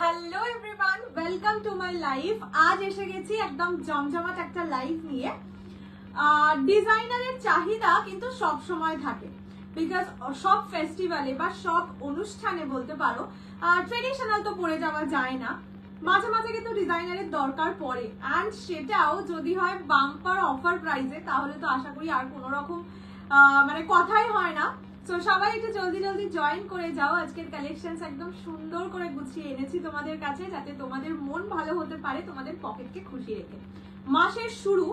Hello everyone, welcome to my life. আজ এসে গেছি একদম জমজমাট একটা লাইফ নিয়ে। ডিজাইনারের চাহিদা কিন্তু সব সময় থাকে, বিকজ সব ফেস্টিভ্যালে বা সব অনুষ্ঠানে বলতে পারো ট্রেডিশনাল তো পরে যাওয়া যায় না, মাঝে মাঝে কিন্তু ডিজাইনারের দরকার পড়ে। অ্যান্ড সেটাও যদি হয় বাম্পার অফার প্রাইসে, তাহলে তো আশা করি আর কোনো রকম মানে কথাই হয় না। তো সবাই একটু জলদি জলদি জয়েন করে যাও। আজকের কালেকশনস একদম সুন্দর করে গুছিয়ে এনেছি তোমাদের কাছে, যাতে তোমাদের মন ভালো হতে পারে, তোমাদের পকেটকে খুশি রেখে। মাসের শুরু,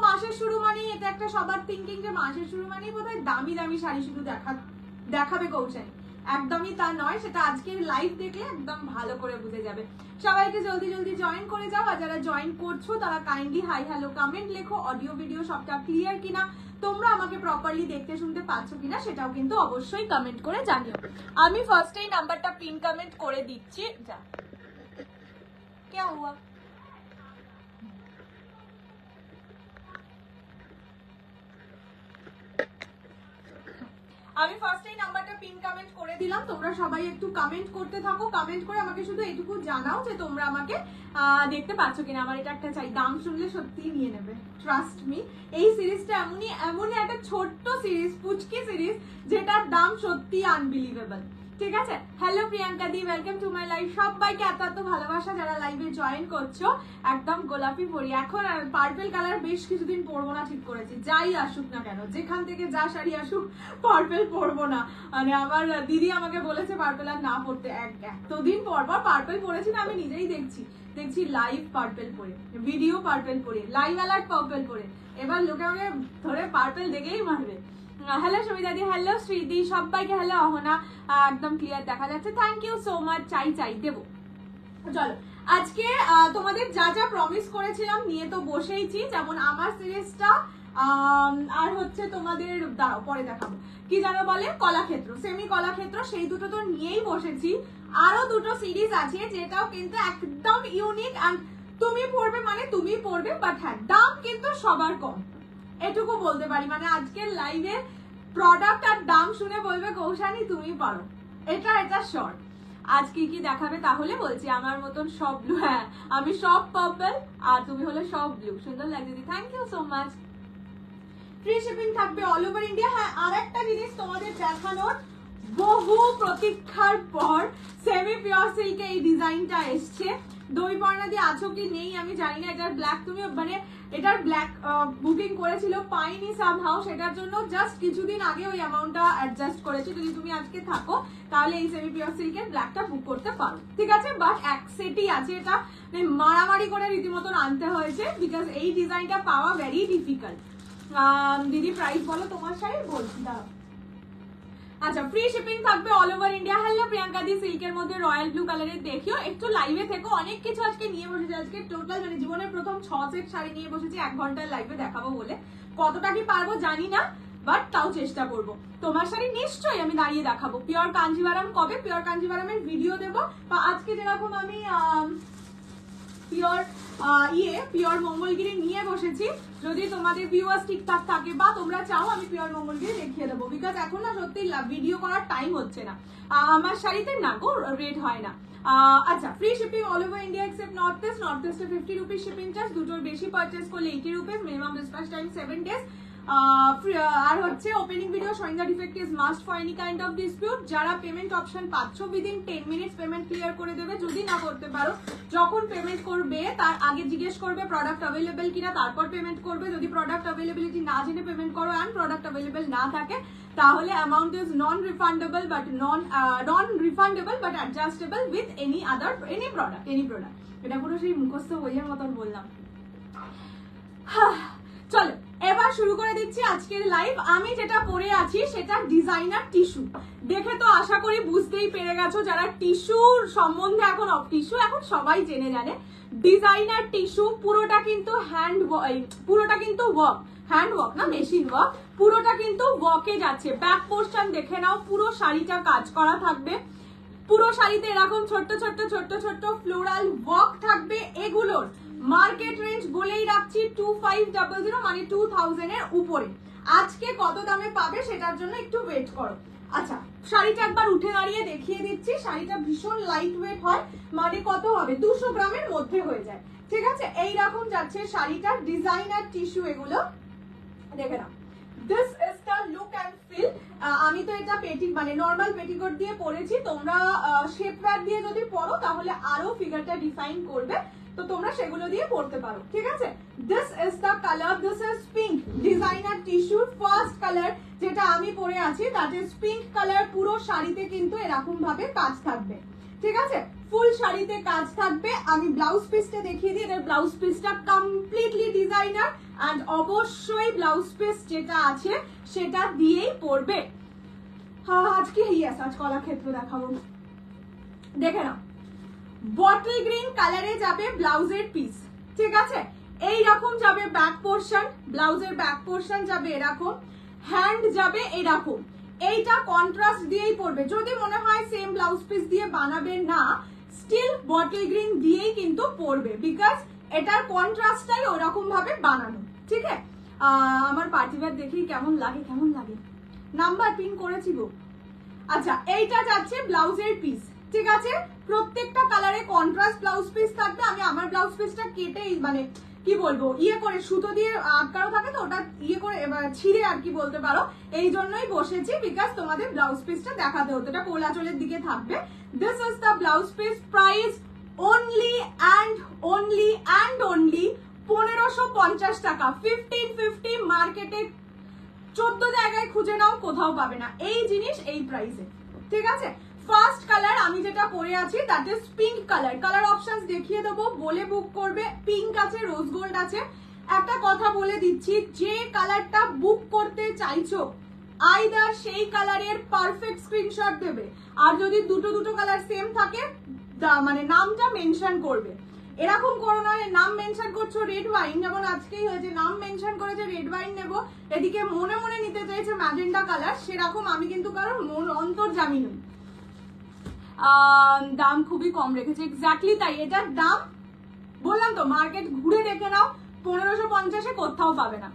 মাসের শুরু মানে এটা একটা সবার থিঙ্কিং যে মাসের শুরু মানেই বোধহয় দামি দামি শাড়ি শুধু দেখাবে কৌশানী। একদমই তা নয়, সেটা আজকের লাইভ দেখলে একদম ভালো করে বুঝে যাবে। সবাইকে জলদি জলদি জয়েন করে যাও। আর যারা জয়েন করছো তারা কাইন্ডলি হাই হ্যালো কমেন্ট লেখো। অডিও ভিডিও সবটা ক্লিয়ার কিনা, তোমরা আমাকে প্রপারলি দেখতে শুনতে পাচ্ছ কিনা সেটাও কিন্তু অবশ্যই কমেন্ট করে জানিও। আমি ফার্স্টেই নাম্বারটা পিন কমেন্ট করে দিচ্ছি। যা কে হুয়া আমি ফার্স্টেই নাম্বারটা পিন কমেন্ট করে দিলাম। তোমরা সবাই একটু কমেন্ট করতে থাকো। কমেন্ট করে আমাকে শুধু এটুকু জানাও যে তোমরা আমাকে দেখতে পাচ্ছ কিনা। আমার এটা একটা চাই, দাম শুনলে সত্যিই নিয়ে নেবে, ট্রাস্ট মি। এই সিরিজটা এমনই একটা ছোট্ট সিরিজ, পুচকি সিরিজ, যেটার দাম সত্যি আনবিলিভেবল। ঠিক আছে, hello Priyanka the, welcome to my life. সবাইকে এত এত ভালোবাসা যারা লাইভে জয়েন করছো। একদম গোলাপি পরি, এখন পার্পল কালার বেশ কিছুদিন পরবো না ঠিক করেছি। যাই আসুক না কেন, যেখান থেকে যা শাড়ি আসুক, পার্পল পরবো না। মানে আমার দিদি আমাকে বলেছে পার্পল আর না পরতে। এতদিন পর পার্পল পরেছি না, আমি নিজেই দেখছি লাইভ পার্পল পরে, ভিডিও পার্পল পরে, লাইভ অ্যালার্ট পার্পল পরে। এবার লোকে আমাকে ধরে পার্পল দেখেই মারবে। হ্যালো সুমিতাদি, হ্যালো শ্রীদি, সবাইকে হ্যালো। অহনা একদম ক্লিয়ার দেখা যাচ্ছে, থ্যাংক ইউ সো মাচ। চাই দেবো। চলো, আজকে তোমাদের যা যা প্রমিস করেছিলাম নিয়ে তো বসেইছি। যেমন আমার সিরিজটা, আর হচ্ছে তোমাদের দাঁড়াও পরে দেখাবো কি জানো বলে, কলাক্ষেত্র, সেমি কলাক্ষেত্র, সেই দুটো তো নিয়েই বসেছি। আরো দুটো সিরিজ আছে যেটাও কিন্তু একদম ইউনিক। অ্যান্ড তুমি পড়বে মানে তুমি পড়বে, বাট হ্যাঁ দাম কিন্তু সবার কম, এটুকু বলতে পারি। মানে আজকের লাইভে প্রোডাক্ট আর দাম শুনে বলবে কৌশানী তুমি পারো, এটা শর্ট। আজ কি কি দেখাবে তাহলে বলছি। আমার মতন সব ব্লু, হ্যাঁ আমি সব পার্পল আর তুমি হলে সব ব্লু। সুন্দর লাগছে দিদি, thank you so much. Free shipping থাকবে অল ওভার ইন্ডিয়া। হ্যাঁ, আর একটা জিনিস তোমাদের দেখানোর, বহু প্রতীক্ষার পর সেমি পিওর সিল্কে এই ডিজাইনটা এসছে। দই পর্ণা দিয়ে আছো কি নেই আমি জানি না। এটার ব্ল্যাক তুমি মানে এটার ব্ল্যাক বুকিং করেছিল, পাইনি সামহাউ, সেটার জন্য জাস্ট কিছুদিন আগে ওই অ্যামাউন্টটা অ্যাডজাস্ট করেছি। যদি তুমি আজকে থাকো তাহলে এই সেমি পিওর সিল্কের ব্ল্যাকটা বুক করতে পারো, ঠিক আছে। বাট এক সেটই আছে, এটা মারামারি করে রীতিমতন আনতে হয়েছে, বিকজ এই ডিজাইনটা পাওয়া ভেরি ডিফিকাল্ট। দিদি প্রাইস বলো তোমার শাড়ি, বলছি দাঁড়াও। আচ্ছা, ফ্রি শিপিং থাকবে all over India. Hello Priyanka di, সিল্কের মধ্যে রয়্যাল ব্লু কালারের দেখিও। একটু লাইভে থেকো, অনেক কিছু আজকে নিয়ে বসেছি। আজকে টোটাল মানে জীবনের প্রথম 6 সেট শাড়ি নিয়ে বসেছি 1 ঘন্টার লাইভে দেখাবো বলে। কতটা কি পারবো জানি না, বাট তাও চেষ্টা করবো। তোমার শাড়ি নিশ্চয়ই আমি দাঁড়িয়ে দেখাবো। পিওর কাঞ্জিভারাম কবে, পিওর কাঞ্জিভারামের ভিডিও দেবো। বা আজকে যেরকম আমি পিওর মঙ্গলগিরি নিয়ে বসেছি, যদি তোমাদের ভিউয়ার্স ঠিকঠাক থাকে বা তোমরা চাও আমি পিওর মঙ্গলগিরি দেখিয়ে দেবো। বিকজ এখন না সত্যি ভিডিও করার টাইম হচ্ছে না। আমার শাড়িতে না গো রেট হয় না। আচ্ছা, free shipping all over India except north ইস্টে 50 রুপিস শিপিং চার্জ। দুটোর বেশি পারচেস করলে 80 rupees, minimum dispatch time 7 days। আর হচ্ছে opening video showing the defect is must for any kind of dispute. যারা পেমেন্ট অপশন পাচ্ছ উইদিন 10 মিনিটস পেমেন্ট ক্লিয়ার করে দেবে। যদি না করতে পারো, যখন পেমেন্ট করবে তার আগে জিজ্ঞেস করবে প্রোডাক্ট অ্যাভেলেবেল কিনা, তারপর পেমেন্ট করবে। যদি প্রোডাক্ট অ্যাভেলেবিলিটি না জেনে পেমেন্ট করো অ্যান্ড প্রোডাক্ট অ্যাভেলেবেল না থাকে, তাহলে amount is non refundable but adjustable with any product. এটা পুরো সেই মুখস্থ বইয়ের মতন বললাম। চলো এবার শুরু করে দিচ্ছি আজকের লাইভ। আমি যেটা পরে আছি সেটা ডিজাইনার টিস্যু। দেখে তো আশা করি বুঝতেই পেরে গেছো, যারা টিস্যুর সম্বন্ধে টিস্যু এখন সবাই জেনে জানে। ডিজাইনার টিস্যু, পুরোটা কিন্তু হ্যান্ড ওয়ার্ক না মেশিন ওয়ার্ক, পুরোটা কিন্তু ওয়ার্কে যাচ্ছে। ব্যাক পোর্শন দেখে নাও, পুরো শাড়িটা কাজ করা থাকবে। পুরো শাড়িতে এরকম ছোট্ট ছোট্ট ফ্লোরাল ওয়ার্ক থাকবে। এগুলোর মার্কেট রেঞ্জ বলেই রাখছি 2500, মানে 2000 এর উপরে। আজকে কত দামে পাবে সেটার জন্য একটু ওয়েট করো। আচ্ছা, শাড়িটা একবার উঠে দাঁড়িয়ে দেখিয়ে দিচ্ছি। শাড়িটা ভীষণ লাইট ওয়েট হয়, মানে কত হবে 200 গ্রামের মধ্যে হয়ে যায়। ঠিক আছে, এইরকম যাচ্ছে শাড়িটার ডিজাইনার টিস্যু এগুলো, দেখে নাও। This is the look and feel. আমি তো এটা পেটি মানে নর্মাল পেটিকোট দিয়ে পরেছি, তোমরা শেপ ওয়্যার দিয়ে যদি পরো তাহলে আরো ফিগারটা ডিফাইন করবে, তো তোমরা সেগুলো দিয়ে পড়তে পারো। ঠিক আছে, this is the colour, this is pink designer tissue. First colour যেটা আমি পরে আছি দ্যাট ইজ পিঙ্ক কালার। পুরো শাড়িতে কিন্তু এরকম ভাবে কাজ থাকবে। ঠিক আছে, ফুল শাড়িতে কাজ থাকবে। আমি ব্লাউজ পিসটা দেখিয়ে দিই, এদের ব্লাউজ পিসটা কমপ্লিটলি ডিজাইনার এন্ড অবশ্যই ব্লাউজ পিস যেটা আছে সেটা দিয়েই পরবে। আজকে ইয়েস আজ কলাক্ষেত্র দেখাবো, দেখে নাও। বটল গ্রিন কালারে যাবে ব্লাউজের পিস। ঠিক আছে, এইরকম যাবে ব্যাক পোর্শন, ব্লাউজের ব্যাক পোর্শন যাবে এরকম, হ্যান্ড যাবে এরকম। এইটা কন্ট্রাস্ট দিয়েই পড়বে। যদি মনে হয় সেম ব্লাউজ পিস দিয়ে বানাবে না, স্টিল বটল গ্রিন দিয়েই কিন্তু পড়বে, বিকজ এটার কন্ট্রাস্টটাই ওরকম ভাবে বানানো। ঠিক আছে, আমার পার্টিওয়্যার দেখি কেমন লাগে, কেমন লাগে। নাম্বার পিন করেছি গো। আচ্ছা, এইটা যাচ্ছে ব্লাউজের পিস। ঠিক আছে, প্রত্যেকটা কালারে কন্ট্রাস্ট ব্লাউজ পিস থাকবে। আমি আমার ব্লাউজ পিসটা কেটে মানে কি বলবো ইয়ে করে সুতো দিয়ে আটকানো থাকে, তো ওটা ইয়ে করে ছিঁড়ে আর কি বলতে পারো, এই জন্যই বসেছি, বিকজ তোমাদের ব্লাউজ পিসটা দেখাতে হতো। এটা কোলাচলের দিকে থাকবে। This is the blouse piece. Price only and only and only 1550 টাকা। 1550 মার্কেটে 14 জায়গায় খুঁজে নাও, কোথাও পাবে না এই জিনিস এই প্রাইসে। ঠিক আছে, ফার্স্ট কালার আমি যেটা পরে আছি that is pink colour. Colour options দেখিয়ে দেবো, বলে বুক করবে। পিঙ্ক আছে, রোজ গোল্ড আছে। একটা কথা বলে দিচ্ছি, যে কালারটা বুক করতে চাইছো আইদার সেই কালারের পারফেক্ট স্ক্রিনশট দেবে, আর যদি দুটো দুটো কালার সেম থাকে মানে নামটা মেনশন করবে। এরকম করো না নাম মেনশন করছো রেড ওয়াইন, যেমন আজকেই হয়েছে, নাম মেনশন করেছে রেড ওয়াইন নেবো, এদিকে মনে মনে নিতে চাইছে ম্যাজেন্ডা কালার। সেরকম আমি কিন্তু কারণ অন্তর্জামী নই। দাম খুবই কম রেখেছে, এক্স্যাক্টলি তাই। এটার দাম বললাম তো, মার্কেট ঘুরে দেখে নাও, 1550-এ কোথাও পাবে না।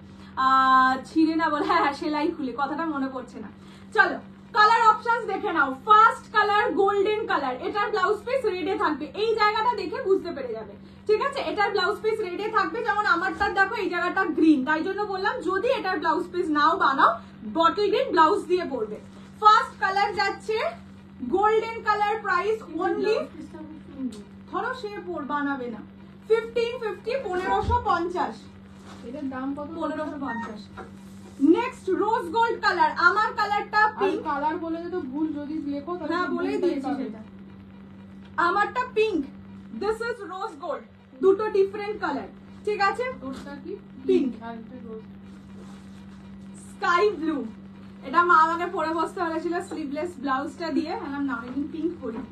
ছিঁড়ে না বলে, হ্যাঁ সেলাই খুলে, কথাটা মনে পড়ছে না। চলো কালার অপশনস দেখে নাও। ফার্স্ট কালার গোল্ডেন কালার, এটার ব্লাউজ পিস রেডে থাকবে। এই জায়গাটা দেখে বুঝতে পেরে যাবে। ঠিক আছে, এটার ব্লাউজ পিস রেডে থাকবে, যেমন আমারটার দেখো এই জায়গাটা গ্রিন, তাই জন্য বললাম যদি এটার ব্লাউজ পিস নাও বানাও বটল গ্রিন ব্লাউজ দিয়ে পরবে। ফার্স্ট কালার যাচ্ছে গোল্ডেন কালার। প্রাইস অনলি, ধরো সে বানাবে না, 1550, 1550। এটার দাম কত? 1550। Next rose gold colour. আমার কালারটা পিঙ্ক। কালার বলে তো ভুল যদি লেখো তাহলে না বলেই দিয়েছি সেটা। আমারটা pink, this is rose gold. দুটো ডিফারেন্ট কালার। ঠিক আছে, তোরটা কি? পিঙ্ক আর এটা রোজ। Sky blue. এটা মা আমাকে পরে বসতে বলেছিল স্লিভলেস ব্লাউজটা দিয়ে, বললাম না আমি পিঙ্ক পরি।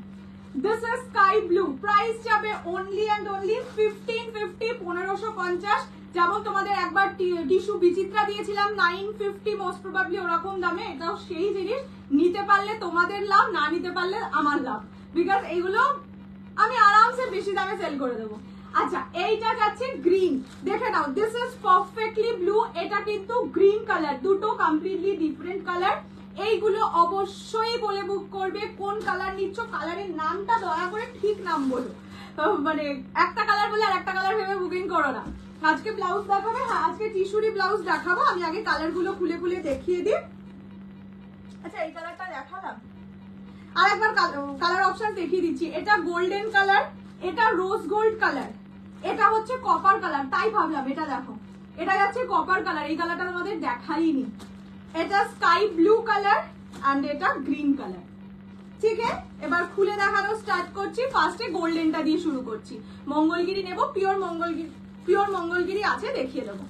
This is sky blue. Price যাবে অনলি অ্যান্ড অনলি 1550, 1550। যেমন তোমাদের একবার টিস্যু বিচিত্রা দিয়েছিলাম 950 মোস্ট প্রবাবলি ওরকম দামে। এটাও সেই জিনিস, নিতে পারলে তোমাদের লাভ, না নিতে পারলে আমার লাভ, বিকজ এইগুলো আমি আরামসে বেশি দামে সেল করে দেবো। আচ্ছা, এইটা যাচ্ছে গ্রিন, দেখে নাও। This is perfectly blue. এটা কিন্তু গ্রিন কালার, দুটো কমপ্লিটলি ডিফারেন্ট কালার। এইগুলো অবশ্যই বলে বুক করবে কোন কালার নিচ্ছ। কালারের নামটা দয়া করে ঠিক নাম বলো, মানে একটা কালার বলে আর একটা কালার ভেবে বুকিং করো না। আজকে ব্লাউজ দেখাবে, হ্যাঁ আজকে টিস্যুরি ব্লাউজ দেখাবো। আমি আগে কালার গুলো খুলে খুলে দেখিয়ে দিই। আচ্ছা, এই কালারটা দেখালাম, আর একবার কালার অপশন দেখিয়ে দিচ্ছি। এটা গোল্ডেন কালার, এটা রোজ গোল্ড কালার, এটা হচ্ছে কপার কালার। তাই ভাবলাম এটা দেখো, এটা যাচ্ছে কপার কালার। এই কালারটা তোমাদের দেখাইনি। এটা স্কাই ব্লু কালার এন্ড এটা গ্রিন কালার। ঠিক আছে, এবার খুলে দেখানো স্টার্ট করছি। ফার্স্টে গোল্ডেনটা দিয়ে শুরু করছি। মঙ্গলগিরি নেব, পিওর মঙ্গলগিরি আছে, দেখিয়ে দেবো।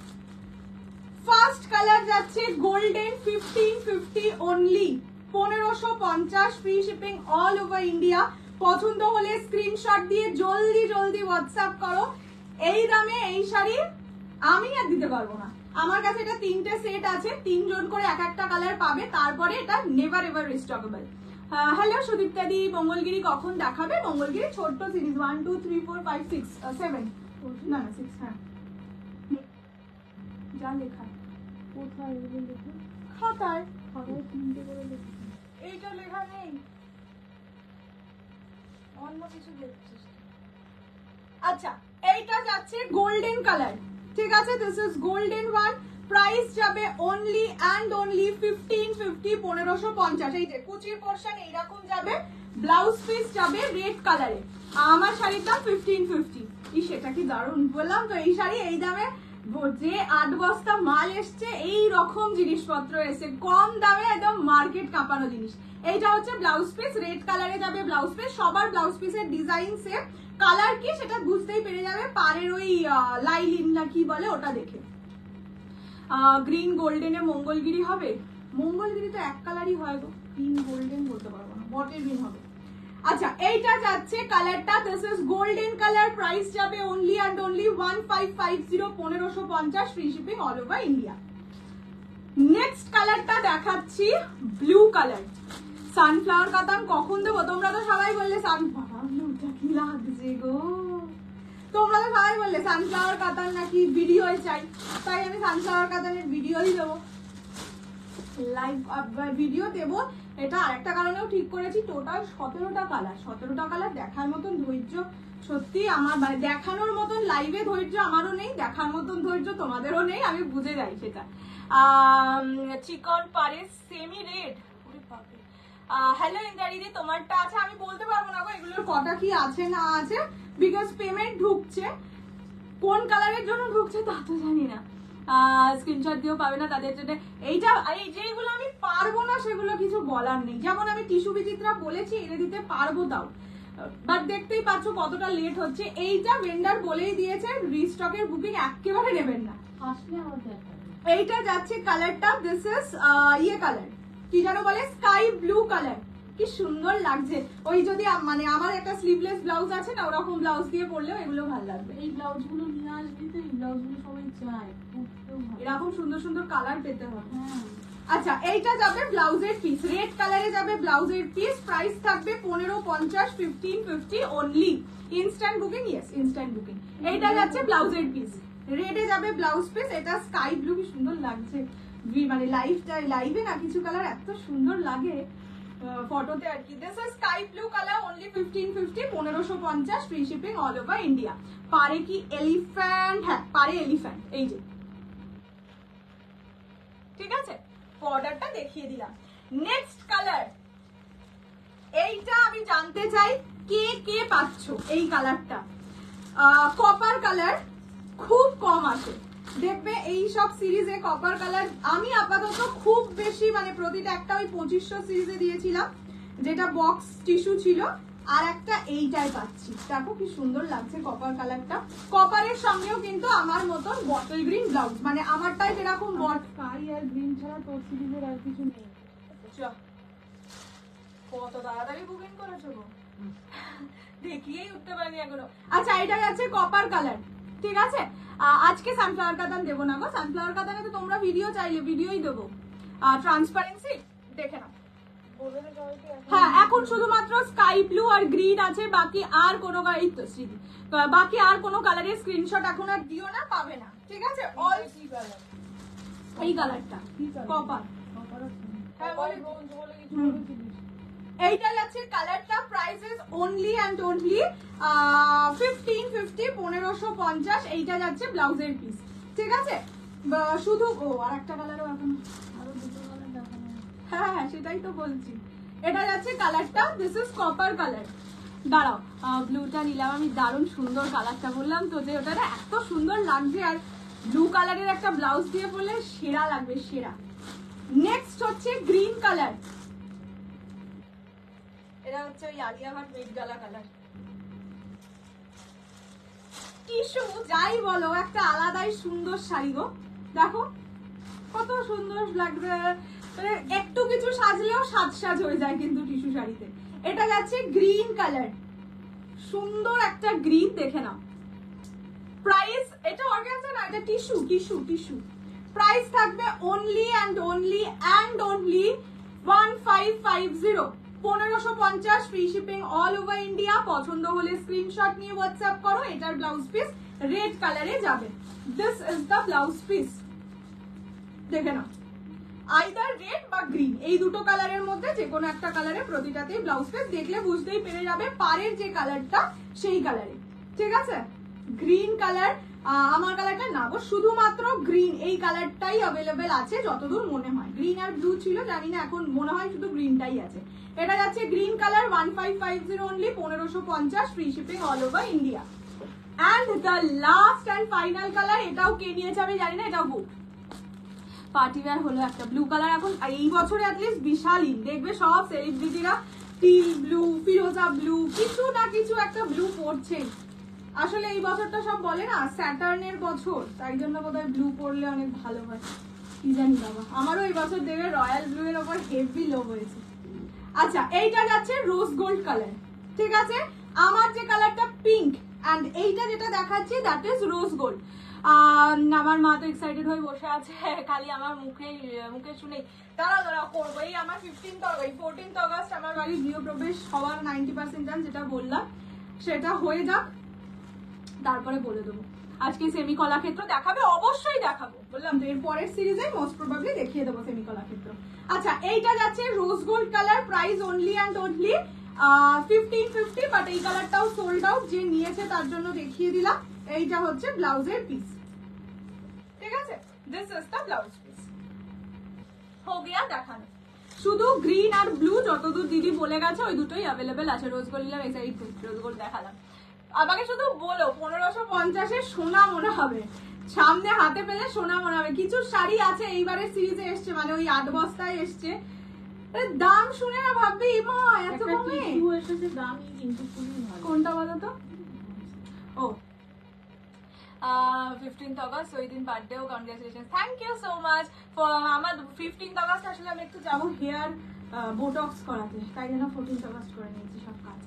ফার্স্ট কালার যাচ্ছে golden, 1550 only, 1550। Free shipping all over India. পছন্দ হলে স্ক্রিনশট দিয়ে জলদি জলদি হোয়াটসঅ্যাপ করো। এই দামে এই শাড়ি আমি আর দিতে পারবো না। আমার কাছে এটা 3টে সেট আছে, 3 জন করে এক একটা কালার পাবে। তারপরে এটা নেভার এভার রিস্টকেবল। হ্যালো সুদীপ্তা দি, মঙ্গলগিরি কখন দেখাবে? মঙ্গলগিরি ছোট্ট সিরিজ 1 2 3 4 5 6 7, না না 6, হ্যাঁ যা লেখা কোথায় এগুলো লেখা? খাতায়। খাতায় 3টে করে লেখা। এইটা লেখা নেই, অন্য কিছু দেখছিস। আচ্ছা, এইটা যাচ্ছে গোল্ডেন কালার, ঠিক আছে? This is golden one. Price যাবে অনলি অ্যান্ড অনলি 1550, 1550। এই যে কুচির পোরশন এইরকম যাবে, ব্লাউজ পিস যাবে রেড কালারে। আমার শাড়ির দাম 1550। সেটা কি দারুণ বললাম তো, এই শাড়ি এই দামে যে 8 বস্তা মাল এসছে, এই রকম জিনিসপত্র এসে কম দামে একদম মার্কেট কাঁপানো জিনিস। এইটা হচ্ছে ব্লাউজ পিস, রেড কালারে যাবে ব্লাউজ পিস। সবার ব্লাউজ পিসের ডিজাইন সেম, কালার কি সেটা বুঝতেই পেরে যাবে পাড়ের ওই লাইলিন না কি বলে ওটা দেখে। গ্রিন গোল্ডেনে মঙ্গলগিরি হবে, মঙ্গলগিরি তো এক কালারই হয় গো, গ্রিন গোল্ডেন বলতে পারবো না, বটের গ্রিন হবে। আচ্ছা, এইটা যাচ্ছে কালারটা, this is golden colour. Price যাবে only and only 1550, 1550, free shipping all over India. Next কালারটা দেখাচ্ছি ব্লু কালার। সানফ্লাওয়ার কাতান কখন দেবো? তোমরা তো সবাই বললে ব্লুটা কি লাগছে গো, তোমরা তো সবাই বললে সানফ্লাওয়ার কাতান নাকি ভিডিও চাই, তাই আমি সানফ্লাওয়ার কাতানের ভিডিওই দেবো, লাইভ ভিডিও দেবো। এটা আরেকটা কারণেও ঠিক করেছি, টোটাল 17টা কালার, 17টা কালার দেখার মতন ধৈর্য সত্যি আমার, মানে দেখানোর মতন লাইভে ধৈর্য আমারও নেই, দেখার মতন ধৈর্য তোমাদেরও নেই, আমি বুঝে যাই সেটা। চিকন পারেস সেমি রেড, হ্যালো ইন্দ্রারিদি, তোমারটা আছে? আমি বলতে পারবো না গো এগুলোর কটা কি আছে না আছে, বিকজ পেমেন্ট ঢুকছে, কোন কালারের জন্য ঢুকছে তা তো জানি না। স্ক্রিনশট দিয়েও পাবে না তাদের জন্য। এইটা এই যেগুলো আমি পারবো না সেগুলো কিছু বলার নেই, যেমন আমি টিস্যু বিচিত্রা বলেছি এনে দিতে পারবো, তাও বাট দেখতেই পাচ্ছ কতটা লেট হচ্ছে। এইটা ভেন্ডার বলেই দিয়েছে রিস্টকের বুকিং একেবারে নেবেন না, আসলে আমাদের এইটা যাচ্ছে কালারটা, দিস ইজ ইয়ে কালার, কি যেন বলে, স্কাই ব্লু কালার। কি সুন্দর লাগছে, ওই যদি মানে আমার একটা স্লিভলেস ব্লাউজ আছে না, ওরকম ব্লাউজ দিয়ে পরলেও এগুলো ভালো লাগবে। এই ব্লাউজ গুলো নিয়ে আসবি তো, এই ব্লাউজ গুলো সবাই চায়, এরকম সুন্দর সুন্দর কালার পেতে হবে। হ্যাঁ। আচ্ছা, এইটা যাবে ব্লাউজের পিস, রেড কালারে যাবে ব্লাউজের পিস। প্রাইস থাকবে 1550, 1550 only. Instant booking, yes instant booking. এইটা যাচ্ছে ব্লাউজের পিস, রেডে যাবে ব্লাউজ পিস। এটা স্কাই ব্লু, কি সুন্দর লাগছে, মানে লাইভে না কিছু কালার এত সুন্দর লাগে ফটোতে আর কি। This is sky blue colour, only 1550, 1550, free shipping all over India. পারে কি এলিফ্যান্ট? হ্যাঁ পারে এলিফ্যান্ট, এই যে, ঠিক আছে, বর্ডারটা দেখিয়ে দিলাম। নেক্সট কালার, এইটা আমি জানতে চাই কে কে পাচ্ছ এই কালারটা। কপার কালার খুব কম আসে, দেখবে এই সব সিরিজে কপার কালার আমি আপাতত খুব বেশি, মানে প্রতিটা একটা ওই 2500 সিরিজে দিয়েছিলাম, যেটা বক্স টিস্যু ছিল, আর একটা এইটাই পাচ্ছি। দেখো কি সুন্দর লাগছে কপার কালারটা। কপারের সঙ্গেও কিন্তু আমার মতন বটল গ্রিন ব্লাউজ, মানে আমারটাই যেরকম বট স্কাই আর গ্রিন ছাড়া তোর সিরিজের আর কিছু নেই। কত তাড়াতাড়ি বুকিং করেছো গো, দেখিয়েই উঠতে পারিনি এখনো। আচ্ছা, এটা যাচ্ছে কপার কালার, ঠিক আছে। আজকে সানফ্লাওয়ার কাতান দেবো না গো, সানফ্লাওয়ার কাতানে তো তোমরা ভিডিও চাইলে ভিডিওই দেবো। ট্রান্সপারেন্সি দেখে নাও। হ্যাঁ, এখন শুধুমাত্র স্কাই ব্লু আর গ্রিন আছে, বাকি আর কোনো বাকি আর কোনো কালারের স্ক্রিনশট এখন আর দিও না, পাবে না, ঠিক আছে। অল এই কালারটা কপার, হ্যাঁ বলে ব্রোঞ্জ বলে কিছু বলেছিলিস। এইটা যাচ্ছে কালারটা, price is only and only 1550, 1550। এইটা যাচ্ছে ব্লাউজের পিস, ঠিক আছে। শুধু আর একটা কালারও এখন, আরো দুটো কালার দেখানো। হ্যাঁ হ্যাঁ সেটাই তো বলছি। এটা যাচ্ছে কালারটা, দিস ইজ কপার কালার। দাঁড়াও, ব্লুটা নিলাম আমি, দারুণ সুন্দর কালারটা, বললাম তো যে ওটা এত সুন্দর লাগছে, আর ব্লু কালারের একটা ব্লাউজ দিয়ে পরলে সেরা লাগবে, সেরা। নেক্সট হচ্ছে গ্রিন কালার, এটা হচ্ছে ওই আলিয়া ভাট মেঘডালা কালার। টিস্যু যাই বলো, একটা আলাদাই সুন্দর শাড়ি গো, দেখো কত সুন্দর লাগবে, মানে একটু কিছু সাজলেও সাজ হয়ে যায় কিন্তু টিস্যু শাড়িতে। এটা যাচ্ছে গ্রিন কালার, সুন্দর একটা গ্রিন, দেখে নাও। প্রাইস, এটা অর্গানজা না, এটা টিস্যু টিস্যু টিস্যু। প্রাইস থাকবে only and only 1550, 1550, free shipping all over India. পছন্দ হলে স্ক্রিনশট নিয়ে হোয়াটসঅ্যাপ করো। এটার ব্লাউজ পিস রেড কালারে যাবে, this is the blouse piece, দেখে নাও। আইদার রেড বা গ্রিন, এই দুটো কালারের মধ্যে যে কোনো একটা কালারে প্রতিটাতেই ব্লাউজ পিস, দেখলে বুঝতেই পেরে যাবে পাড়ের যে কালারটা সেই কালারে, ঠিক আছে? গ্রিন কালার, আমার কালারটা না গো, শুধুমাত্র গ্রিন এই কালারটাই অ্যাভেলেবেল আছে যতদূর মনে হয়। গ্রিন আর ব্লু ছিল জানি না, এখন মনে হয় শুধু গ্রিনটাই আছে। এটা যাচ্ছে green colour 1550 only, 1550, free shipping all over India. And the last and final colour, এটাও কে নিয়েছে আমি জানি না, এটাও বুক পার্টি ওয়্যার হলো একটা ব্লু কালার। এখন এই বছরে অ্যাটলিস্ট বিশাল ইন, দেখবে সব সেলিব্রিটিরা টিল ব্লু, ফিরোজা ব্লু, কিছু না কিছু একটা ব্লু পরছে। আসলে এই বছরটা সব বলে না স্যাটার্নের বছর, তাই জন্য বোধহয় ব্লু পরলে অনেক ভালো হয়, কি জানি বাবা। আমারও এই বছর দেবে রয়্যাল ব্লু এর ওপর হেভি লো হয়েছে। আচ্ছা, এইটা যাচ্ছে রোজ গোল্ড কালার, ঠিক আছে? আমার যে কালারটা পিঙ্ক, অ্যান্ড এইটা যেটা দেখাচ্ছি দ্যাট ইজ রোজ গোল্ড। আমার মা তো এক্সাইটেড হয়ে বসে আছে, খালি আমার মুখে শুনেই দাঁড়া করবো। এই আমার 14th অগস্ট আমার বাড়ির গৃহপ্রবেশ হওয়ার 90% চান্স, যেটা বললাম সেটা হয়ে যাক, তারপরে বলে দেবো। আজকে সেমি কলাক্ষেত্র দেখাবে, অবশ্যই দেখাবো, বললাম তো এর পরের সিরিজে মোস্ট প্রবাবলি দেখিয়ে দেবো সেমি কলাক্ষেত্র। আচ্ছা, এইটা যাচ্ছে rose gold colour, price only and only 1550, but এই কালারটাও সোল্ড আউট, যে নিয়েছে তার জন্য দেখিয়ে দিলাম। এইটা হচ্ছে ব্লাউজের পিস, ঠিক আছে? This is the blouse piece. হো গিয়া দেখানো, শুধু গ্রিন আর ব্লু যতদূর দিদি বলে গেছে ওই দুটোই অ্যাভেলেবেল আছে। রোজ গোল্ড নিলাম, এই সাইড রোজ গোল্ড দেখালাম। আমাকে শুধু বলো 1550 সোনা মনে হবে, সামনে হাতে পেলে সোনা মনে হবে। কিছু শাড়ি আছে এইবারের সিরিজে এসছে, মানে ওই 8 বস্তায় এসছে, দাম শুনে না ভাববি মা এত কমে এসেছে, দামি কিন্তু খুবই ভালো। কোনটা বলো তো? ও 15th অগস্ট, ওই দিন বার্থডেও, congratulation, thank you so much for. আমার 15th অগস্ট আসলে আমি একটু যাবো হেয়ার বোটক্স করাতে, তাই জন্য 14th অগস্ট করে নিয়েছি সব কাজ।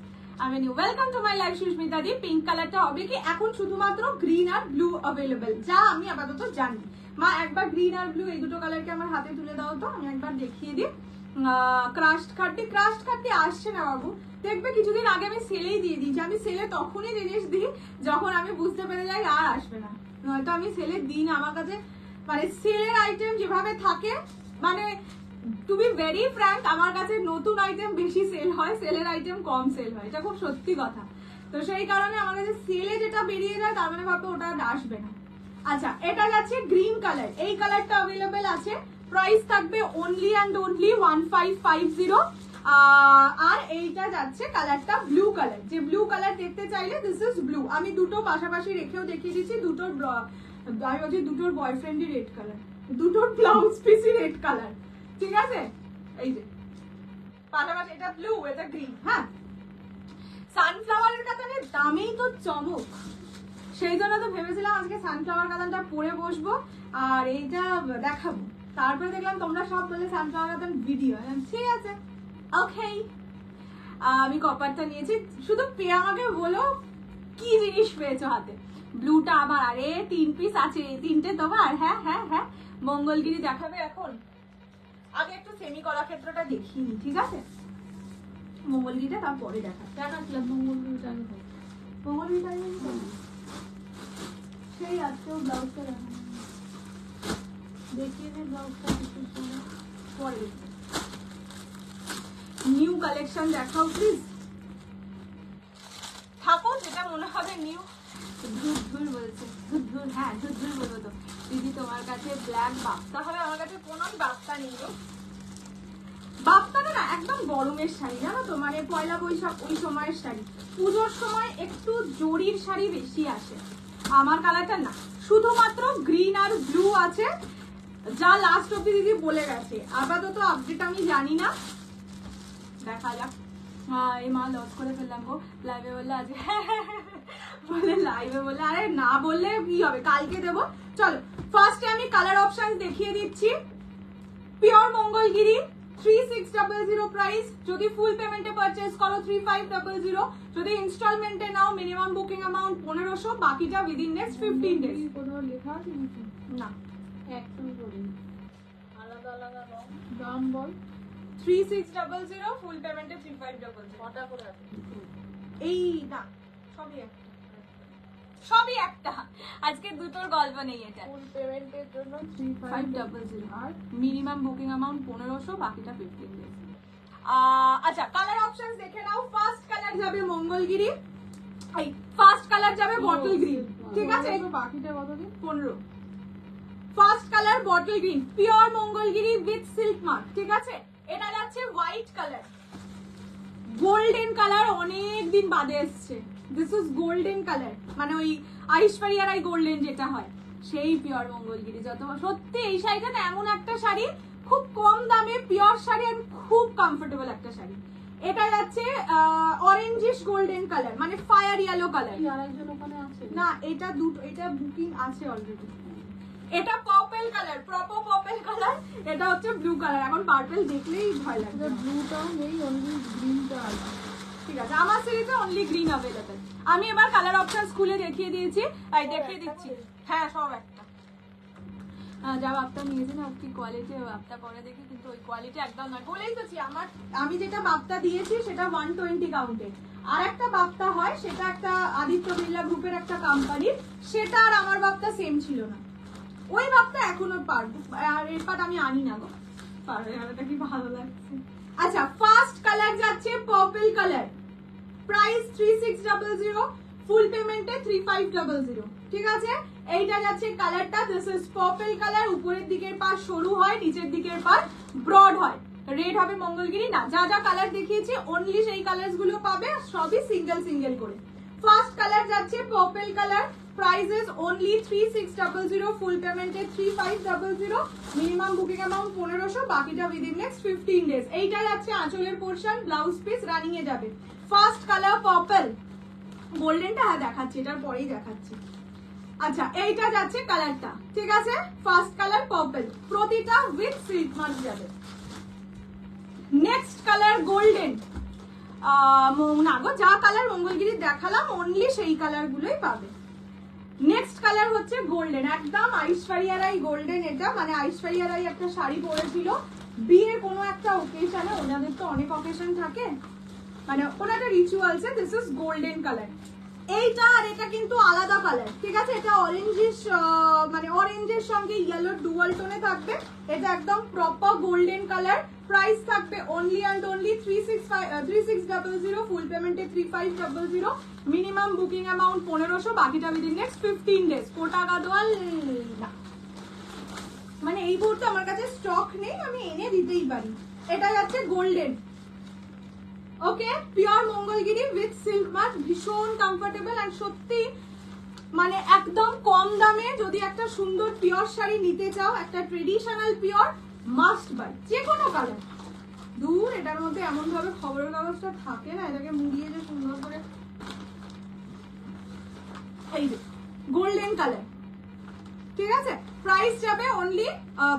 আমি new welcome to my life Sushmita di. Pink কালারটা হবে কি এখন শুধুমাত্র গ্রিন আর ব্লু অ্যাভেলেবেল, যা আমি আপাতত জানি। মা একবার গ্রিন আর ব্লু এই দুটো কালারকে আমার হাতে তুলে দাও তো, আমি একবার দেখিয়ে দিই। ক্রাস্ট খাট্টি আসছে না বাবু, দেখবে কিছুদিন আগে আমি সেলেই দিয়ে দিয়েছি। আমি সেলে তখনই জিনিস দিই যখন আমি বুঝতে পেরে যাই আর আসবে না, নয়তো আমি সেলে দিই না। আমার কাছে মানে সেলের আইটেম যেভাবে থাকে, মানে টু বি ভেরি ফ্র্যাঙ্ক, আমার কাছে নতুন আইটেম বেশি সেল হয়, সেলের আইটেম কম সেল হয়, এটা খুব সত্যি কথা। তো সেই কারণে আমার কাছে সেলে যেটা বেরিয়ে যায় তার মানে ভাবতো ওটা আসবে না। আচ্ছা, এটা যাচ্ছে গ্রিন কালার, এই কালারটা অ্যাভেলেবেল আছে, প্রাইস থাকবে অনলি অ্যান্ড অনলি 1550। আর এইটা যাচ্ছে কালারটা ব্লু কালার, যে ব্লু কালার দেখতে চাইলে দিস ইজ ব্লু। আমি দুটো পাশাপাশি রেখেও দেখিয়ে দিচ্ছি, দুটোর আমি বলছি দুটোর বয়ফ্রেন্ডই রেড কালার, দুটোর ব্লাউজ পিসই রেড কালার, ঠিক আছে? এই যে পাশাপাশি, এটা ব্লু এটা গ্রিন। হ্যাঁ, সানফ্লাওয়ারের কাতানের দামেই তো চমক, সেই জন্য তো ভেবেছিলাম আজকে সানফ্লাওয়ার কাতানটা পরে বসবো আর এইটা দেখাবো। তারপরে দেখলাম তোমরা সব বলে সানফ্লাওয়ার কাতান ভিডিও, ঠিক আছে ওকে। আমি কপারটা নিয়েছি, শুধু পেয়ে আমাকে বলো কি জিনিস পেয়েছো হাতে। ব্লুটা আমার, আরে 3 পিস আছে, 3টে তোমার। হ্যাঁ হ্যাঁ হ্যাঁ, মঙ্গলগিরি দেখাবে এখন, আগে একটু সেমি কলাক্ষেত্রটা দেখিনি, ঠিক আছে? মঙ্গলগিরিটা তারপরে দেখাচ্ছিলাম মঙ্গলগিরিটা আগে হোক। মঙ্গলগিরিটা সেই আজকেও ব্লাউজটা দেখানো দেখিয়ে নে ব্লাউজটা কিছু সময় পরে। নিউ কালেকশন দেখাও প্লিজ, থাকো যেটা মনে হবে নিউ। ধুর বলছে, ধুর, হ্যাঁ ধুর বলবো তো। দিদি তোমার কাছে ব্ল্যাক বাপ্তা হবে, আমার কাছে কোনো বাপ্তা নেই গো। বাপ্তাটা না একদম গরমের শাড়ি, জানো তো, মানে পয়লা বৈশাখ ওই সময়ের শাড়ি, পুজোর সময় একটু জরির শাড়ি বেশি আসে। আমার কালারটা না, শুধুমাত্র গ্রিন আর ব্লু আছে, যা লাস্ট অব্দি দিদি বলে গেছে। আপাতত আপডেট আমি জানি না, দেখা যাক। হ্যাঁ, এই মা লস করে ফেললাম গো, লাইভে বললে আজ বলে লাইভে বললে, আরে না বললে কি হবে, কালকে দেবো। চলো ফার্স্টে আমি কালার অপশন দেখিয়ে দিচ্ছি। পিওর মঙ্গলগিরি 3600 প্রাইস, যদি ফুল পেমেন্টে পারচেজ করো 3500, যদি ইনস্টলমেন্টে নাও মিনিমাম বুকিং অ্যামাউন্ট 1500, বাকিটা উইদিন নেক্সট 15 ডেজ। কোথাও লেখা আছে কিছু না, একদম করে আলাদা আলাদা দাম বল। 3600, ফুল পেমেন্টে 3500। কটা করে আছে? এই না সবই একটা। সবই একটা, আজকে দুটোর গল্প নেই। এটা ফুল পেমেন্টের জন্য 3500 আর মিনিমাম বুকিং অ্যামাউন্ট 1500, বাকিটা 15 ডেজ। আচ্ছা কালার অপশনস দেখে নাও। ফার্স্ট কালার যাবে মঙ্গলগিরি, এই ফার্স্ট কালার যাবে বটল গ্রিন, ঠিক আছে? বাকিটা কত দিন? 15। First colour bottle green, pure Mangalagiri with silk mark, ঠিক আছে? এটা যাচ্ছে হোয়াইট কালার, গোল্ডেন কালার, অনেক দিন বাদে এসছে। দিস ইজ গোল্ডেন কালার, মানে ওই ঐশ্বরিয়া রাই গোল্ডেন যেটা হয় সেই পিওর মঙ্গলগিরি। যত সত্যি এই শাড়িটা না এমন একটা শাড়ি, খুব কম দামে পিওর শাড়ি আর খুব কমফোর্টেবল একটা শাড়ি। এটা যাচ্ছে অরেঞ্জিশ গোল্ডেন কালার, মানে ফায়ার ইয়েলো কালার। আরেকজন ওখানে আছে না, এটা দুটো, এটা বুকিং আছে অলরেডি। এটা purple colour, proper purple colour. এটা হচ্ছে ব্লু কালার, এখন পার্পল দেখলেই ভয় লাগে। ব্লুটাও নেই, অনলি গ্রিনটা আছে। ঠিক আছে, আমার সিরিজে অনলি গ্রিন অ্যাভেলেবল। আমি এবার কালার অপশনস খুলে দেখিয়ে দিয়েছি, দেখিয়ে দিচ্ছি। হ্যাঁ সব একটা, যা বাপ্তা নিয়েছে না কি কোয়ালিটি, বাপ্তা পরে দেখি, কিন্তু ওই কোয়ালিটি একদম নয়। বলেই তো আমি যেটা বাপ্তা দিয়েছি সেটা 120 কাউন্টে। আর একটা বাপ্তা হয়, সেটা একটা আদিত্য বিড়লা গ্রুপের একটা কোম্পানি, সেটা আর আমার বাপ্তা সেম ছিল না। ওই বাপ্তা এখনো পারবো, আর এর পাট আমি আনি না গো, পারবে এটা কি ভালো লাগছে। আচ্ছা ফার্স্ট কালার যাচ্ছে পার্পল কালার, প্রাইস 3600, ফুল পেমেন্টে 3500, ঠিক আছে? এইটা যাচ্ছে কালারটা, দিস ইজ পার্পল কালার। উপরের দিকের পাশ সরু হয়, নিচের দিকের পাশ ব্রড হয়। রেড হবে মঙ্গলগিরি না, যা যা কালার দেখিয়েছি অনলি সেই কালারস গুলো পাবে, সবই সিঙ্গেল সিঙ্গেল করে। ফার্স্ট কালার যাচ্ছে পার্পল কালার, প্রাইসেস অনলি 3600, ফুল পেমেন্টে 3500, মিনিমাম বুকিং অ্যামাউন্ট 1500, বাকিটা উইদিন নেক্সট 15 ডেজ। এইটা যাচ্ছে আঁচলের পোরশন, ব্লাউজ পিস রানিং এ যাবে। ফার্স্ট কালার পার্পল, গোল্ডেনটা হ্যাঁ দেখাচ্ছি, এটার পরেই দেখাচ্ছি। আচ্ছা এইটা যাচ্ছে কালারটা, ঠিক আছে? ফার্স্ট কালার পার্পল, প্রতিটা উইথ সিল্ক মার্ক যাবে। নেক্সট কালার গোল্ডেন, না গো, যা কালার মঙ্গলগিরি দেখালাম অনলি সেই কালার গুলোই পাবে। নেক্সট কালার হচ্ছে গোল্ডেন, একদম ঐশ্বরিয়া রাই গোল্ডেন। এটা মানে ঐশ্বরিয়া রাই একটা শাড়ি পরেছিল বিয়ে কোনো একটা ওকেশনে, ওনাদের তো অনেক অকেশন থাকে, মানে ওনাদের রিচুয়ালসে। This is golden colour. এইটা আর এটা কিন্তু আলাদা কালার, ঠিক আছে? এটা অরেঞ্জিশ, মানে অরেঞ্জের সঙ্গে ইয়েলো ডুয়াল টোনে থাকবে। এটা একদম প্রপার গোল্ডেন কালার। প্রাইস থাকবে অনলি অ্যান্ড অনলি 3600, ফুল পেমেন্টে 3500, মিনিমাম বুকিং অ্যামাউন্ট 1500, বাকিটা উইদিন নেক্সট 15 ডেজ। কোটা গাদোয়াল না, মানে এই মুহূর্তে আমার কাছে স্টক নেই, আমি এনে দিতেই পারি। এটা যাচ্ছে golden, okay? Pure Mangalagiri with silk mark, ভীষণ কমফোর্টেবল। আর সত্যি মানে একদম কম দামে যদি একটা সুন্দর পিওর শাড়ি নিতে চাও, একটা ট্রেডিশনাল পিওর, মাস্ট বাই। যে কোনো কালার দূর, এটার মধ্যে এমন ভাবে খবরের কাগজটা থাকে না, এটাকে মুড়িয়ে যে সুন্দর করে, এই যে গোল্ডেন কালার, ঠিক আছে? প্রাইস যাবে অনলি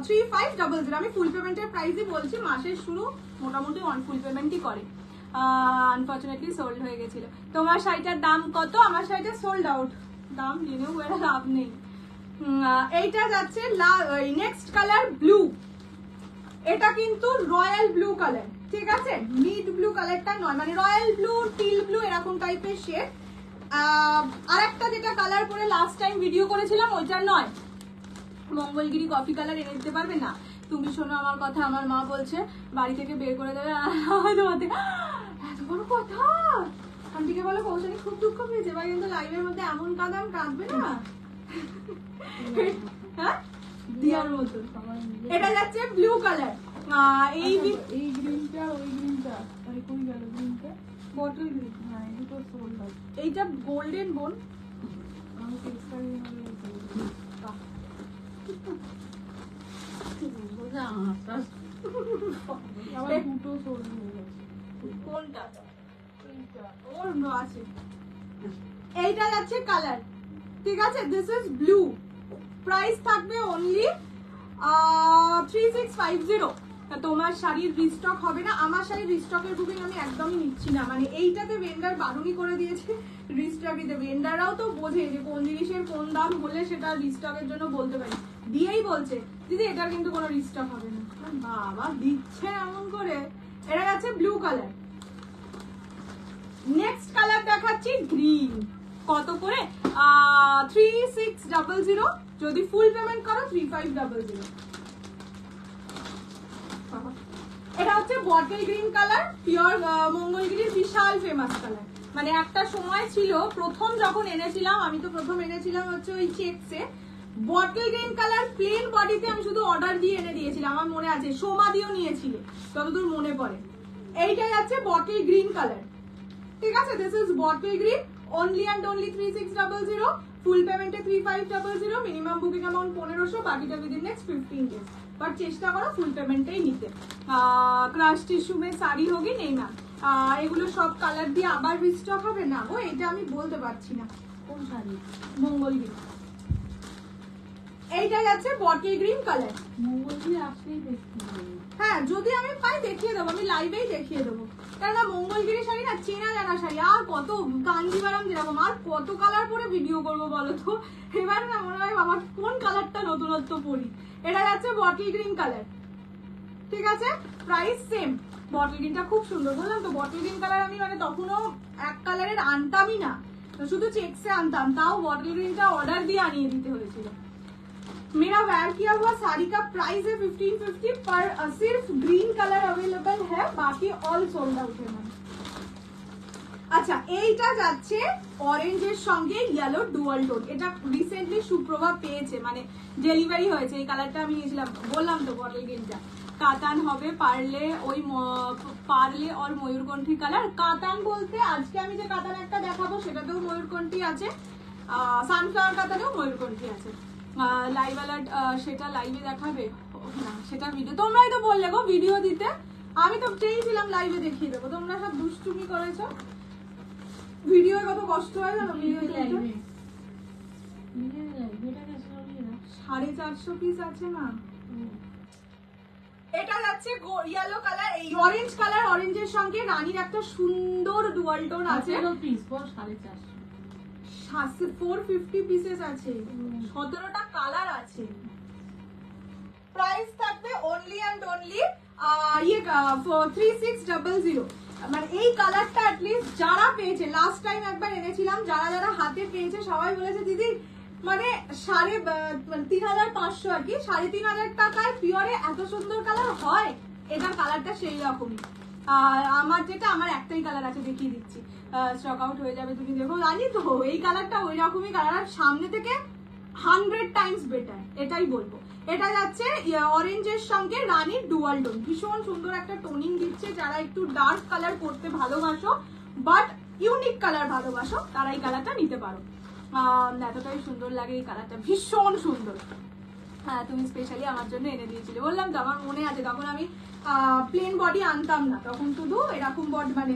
3500। আমি ফুল পেমেন্টের প্রাইসই বলছি, মাসের শুরু মোটামুটি ফুল পেমেন্টই করে। আনফর্চুনেটলি সোল্ড হয়ে গেছিল। তোমার শাড়িটার দাম কত? আমার শাড়িটা সোল্ড আউট, দাম জেনেও এর লাভ নেই। এইটা যাচ্ছে নেক্সট কালার ব্লু, এটা কিন্তু রয়্যাল ব্লু কালার, ঠিক আছে? মিড ব্লু কালারটা নয়, মানে রয়্যাল ব্লু, টিল ব্লু এরকম টাইপের শেড। আর একটা যেটা কালার পরে লাস্ট টাইম ভিডিও করেছিলাম ওইটা নয়, মঙ্গলগিরি কফি কালার এনে দিতে পারবে না? তুমি শোনো আমার কথা, আমার মা বলছে বাড়ি থেকে বের করে দেবে। তোমাদের এত বড় কথা, আন্টিকে বলো কৌশলী খুব দুঃখ পেয়েছে, এবার কিন্তু লাইভের মধ্যে এমন কাঁদবে না, হ্যাঁ দিয়ার মতো। এটা যাচ্ছে ব্লু কালার, এই গ্রিনটা, ওই গ্রিনটা মানে কই গেল গ্রিনটা? বটল গ্রিন, হ্যাঁ দুটো সোল্ড আছে। এইটা গোল্ডেন বোন, আমি টেক্সটাইল আবার দুটো সোল্ড হয়ে গেছে। কোনটা? ওর আছে। এইটা যাচ্ছে কালার, ঠিক আছে? দিস ইজ ব্লু, প্রাইস থাকবে অনলি 3650। তোমার শাড়ির রিস্টক হবে না, আমার শাড়ির রিস্টকের বুকিং আমি একদমই নিচ্ছি না। মানে এইটাতে ভেন্ডার বারণই করে দিয়েছে রিস্টক দিতে। ভেন্ডাররাও তো বোঝে যে কোন জিনিসের কোন দাম হলে সেটা রিস্টকের জন্য বলতে পারি, দিয়েই বলছে দিদি এটার কিন্তু কোনো রিস্টক হবে না। বাবা দিচ্ছে এমন করে। এটা যাচ্ছে ব্লু কালার। নেক্সট কালার দেখাচ্ছি গ্রিন, কত করে 3600, যদি ফুল পেমেন্ট করো 3500। এটা হচ্ছে বটল গ্রিন কালার, পিওর মঙ্গলগিরির বিশাল ফেমাস কালার। মানে একটা সময় ছিল, প্রথম যখন এনেছিলাম, আমি তো প্রথম এনেছিলাম হচ্ছে ওই চেকসে, বটল গ্রিন কালার প্লেন বডিতে আমি শুধু অর্ডার দিয়ে এনে দিয়েছিলাম, আমার মনে আছে, সোমা দিয়েও নিয়েছিল যতদূর মনে পড়ে। এইটাই আছে বটল গ্রিন কালার, ঠিক আছে। This is bottle green, only and only 3600, ফুল পেমেন্টে 3500, মিনিমাম বুকিং অ্যামাউন্ট 1500, বাকিটা উইদিন নেক্সট 15 days। বাট চেষ্টা করো ফুল পেমেন্টেই নিতে। ক্রাশ টিস্যু মে শাড়ি হোগি নেই ম্যাম, এগুলো সব কালার দিয়ে আবার রিস্টক হবে না গো, এটা আমি বলতে পারছি না। কোন শাড়ি? মঙ্গলগিরি, এইটাই আছে বটল গ্রিন কালার। মঙ্গলগিরি আসলেই দেখতে হবে। হ্যাঁ, যদি আমি পাই দেখিয়ে দেবো, আমি লাইভেই দেখিয়ে দেবো। কেননা মঙ্গলগিরি শাড়ি না চেনা জানা শাড়ি, আর কত কাঞ্জিবারাম যেরকম, আর কত কালার পরে ভিডিও করবো বলো তো। এবার না মনে হয় বাবা কোন কালারটা নতুনত্ব পরি। এটা যাচ্ছে বটল গ্রিন কালার, ঠিক আছে, প্রাইস সেম। বটল গ্রিনটা খুব সুন্দর, বললাম তো বটল গ্রিন কালার আমি মানে তখনও এক কালারের আনতামই না, শুধু চেকসে আনতাম, তাও বটল গ্রিনটা অর্ডার দিয়ে আনিয়ে দিতে হয়েছিল। मेरा वेयर किया हुआ साड़ी का प्राइस है 1550 पर, सिर्फ ग्रीन कलर अवेलेबल है, बाकी ऑल सोल्ड आउट है मैम। আচ্ছা, এইটা যাচ্ছে অরেঞ্জের সঙ্গে ইয়েলো ডুয়াল টোন, এটা রিসেন্টলি সুপ্রভা পেয়েছে, মানে ডেলিভারি হয়েছে। এই কালারটা আমি নিয়েছিলাম, বললাম তো বটল গ্রিনটা কাতান হবে, পারলে ওই পারলে আর ময়ূরকণ্ঠী কালার। কাতান বলতে আজকে আমি যে কাতান একটা দেখাবো সেটাতেও ময়ূরকণ্ঠী আছে, সানফ্লাওয়ার কাতানেও ময়ূরকণ্ঠী আছে। লাইভ অ্যালার্ট সেটা লাইভে দেখাবে না, সেটা ভিডিও, তোমরাই তো বললে গো ভিডিও দিতে, আমি তো চেয়েছিলাম লাইভে দেখিয়ে দেবো, তোমরা সব দুষ্টুমি করেছো। ভিডিও কত কষ্ট হয় জানো, ভিডিও লাইভে 450 পিস আছে না। এটা যাচ্ছে ইয়েলো কালার, এই অরেঞ্জ কালার, অরেঞ্জের সঙ্গে রানীর একটা সুন্দর ডুয়াল টোন আছে। 450 পিসেস আছে, 17টা কালার আছে। প্রাইস থাকবে অনলি অ্যান্ড অনলি 3600। মানে এই কালারটা অ্যাটলিস্ট যারা পেয়েছে, লাস্ট টাইম একবার এনেছিলাম, যারা যারা হাতে পেয়েছে সবাই বলেছে দিদি মানে 3500 আর কি, 3500 টাকায় পিওরে এত সুন্দর কালার হয়। এটার কালারটা সেই রকমই। আমার যেটা, আমার একটাই কালার আছে, দেখিয়ে দিচ্ছি, স্টক আউট হয়ে যাবে, তুমি দেখো। জানি তো এই কালারটা ওই রকমই কালার, সামনে থেকে 100 টাইমস বেটার, এটাই বলবো। এটা যাচ্ছে অরেঞ্জের সঙ্গে রানীর ডুয়াল টোন, ভীষণ সুন্দর একটা টোনিং দিচ্ছে। যারা একটু ডার্ক কালার পরতে ভালোবাসো বাট ইউনিক কালার ভালোবাসো, তারা এই কালারটা নিতে পারো। এতটাই সুন্দর লাগে এই কালারটা, ভীষণ সুন্দর। হ্যাঁ, তুমি স্পেশালি আমার জন্য এনে দিয়েছিলে, বললাম তো আমার মনে আছে, তখন আমি প্লেন বডি আনতাম না, তখন শুধু এরকম বডি মানে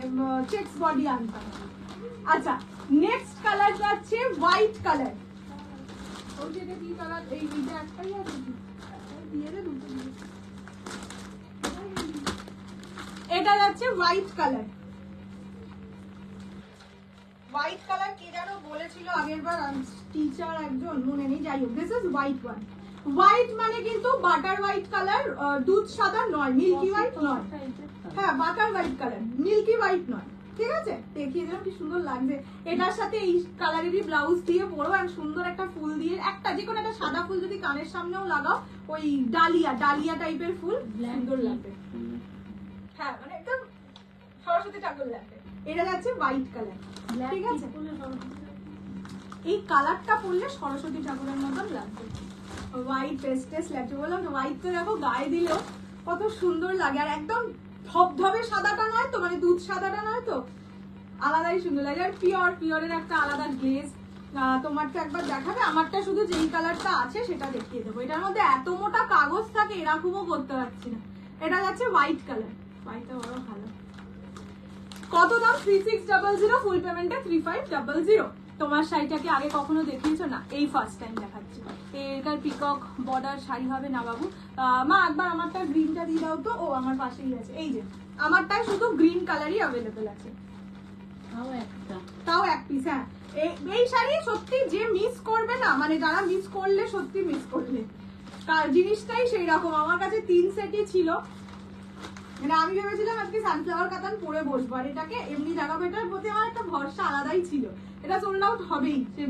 চেক্স বডি আনতাম। আচ্ছা, নেক্সট কালার যাচ্ছে হোয়াইট কালার। ওই যে কি কালার, এই নিচে একটাই আছে, দিয়ে দে দুটো দিয়ে। এটা যাচ্ছে হোয়াইট কালার। হোয়াইট কালার কি জানো বলেছিল আগের বার টিচার একজন, মনে নেই, যাই হোক, this is white one. White মানে কিন্তু বাটার হোয়াইট কালার, দুধ সাদা নয়, মিল্কি হোয়াইট নয়। হ্যাঁ, butter white colour, milky white নয়, ঠিক আছে। দেখিয়ে দিলাম কি সুন্দর লাগছে। এটার সাথে এই কালারেরই ব্লাউজ দিয়ে পরো, আর সুন্দর একটা ফুল দিয়ে, একটা যে কোনো একটা সাদা ফুল যদি কানের সামনেও লাগাও, ওই ডালিয়া ডালিয়া টাইপের ফুল, সুন্দর লাগবে। হ্যাঁ, মানে একদম সরস্বতী ঠাকুর লাগবে। এটা যাচ্ছে হোয়াইট কালার, ঠিক আছে। এই কালারটা পরলে সরস্বতী ঠাকুরের মতন লাগবে, হোয়াইট পেস্টেস লাগছে। বললাম তো হোয়াইট তো দেখো গায়ে দিলেও কত সুন্দর লাগে, আর একদম ধবধবে সাদাটা নয় তো, মানে দুধ সাদাটা নয় তো, আলাদাই সুন্দর লাগে। আর পিওরের একটা আলাদা গ্লেজ। তোমারটা একবার দেখাবে, আমারটা শুধু যেই কালারটা আছে সেটা দেখিয়ে দেবো। এটার মধ্যে এত মোটা কাগজ থাকে, এরকমও করতে পারছি না। এটা যাচ্ছে হোয়াইট কালার, হোয়াইটটা বড় ভালো। কত দাম? 3600, ফুল পেমেন্টে 3500। তোমার শাড়িটাকে আগে কখনো দেখিয়েছো না? এই ফার্স্ট টাইম দেখাচ্ছি। এটার পিকক বর্ডার শাড়ি হবে না বাবু। মা একবার আমারটা গ্রিনটা দিয়ে দাও তো। ও আমার পাশেই আছে, এই যে আমারটাই শুধু গ্রিন কালারই অ্যাভেলেবেল আছে, তাও এক পিস। হ্যাঁ, এই শাড়ি সত্যি যে মিস করবে না, মানে যারা মিস করলে সত্যি মিস করলে, জিনিসটাই সেই রকম। আমার কাছে 3 সেটই ছিল, মানে আমি ভেবেছিলাম আজকে সানফ্লাওয়ার কাতান পরে বসবো, আর এটাকে এমনি দেখাবো, এটার প্রতি আমার একটা ভরসা আলাদাই ছিল। এটা সোল্ড আউট হবেই, সে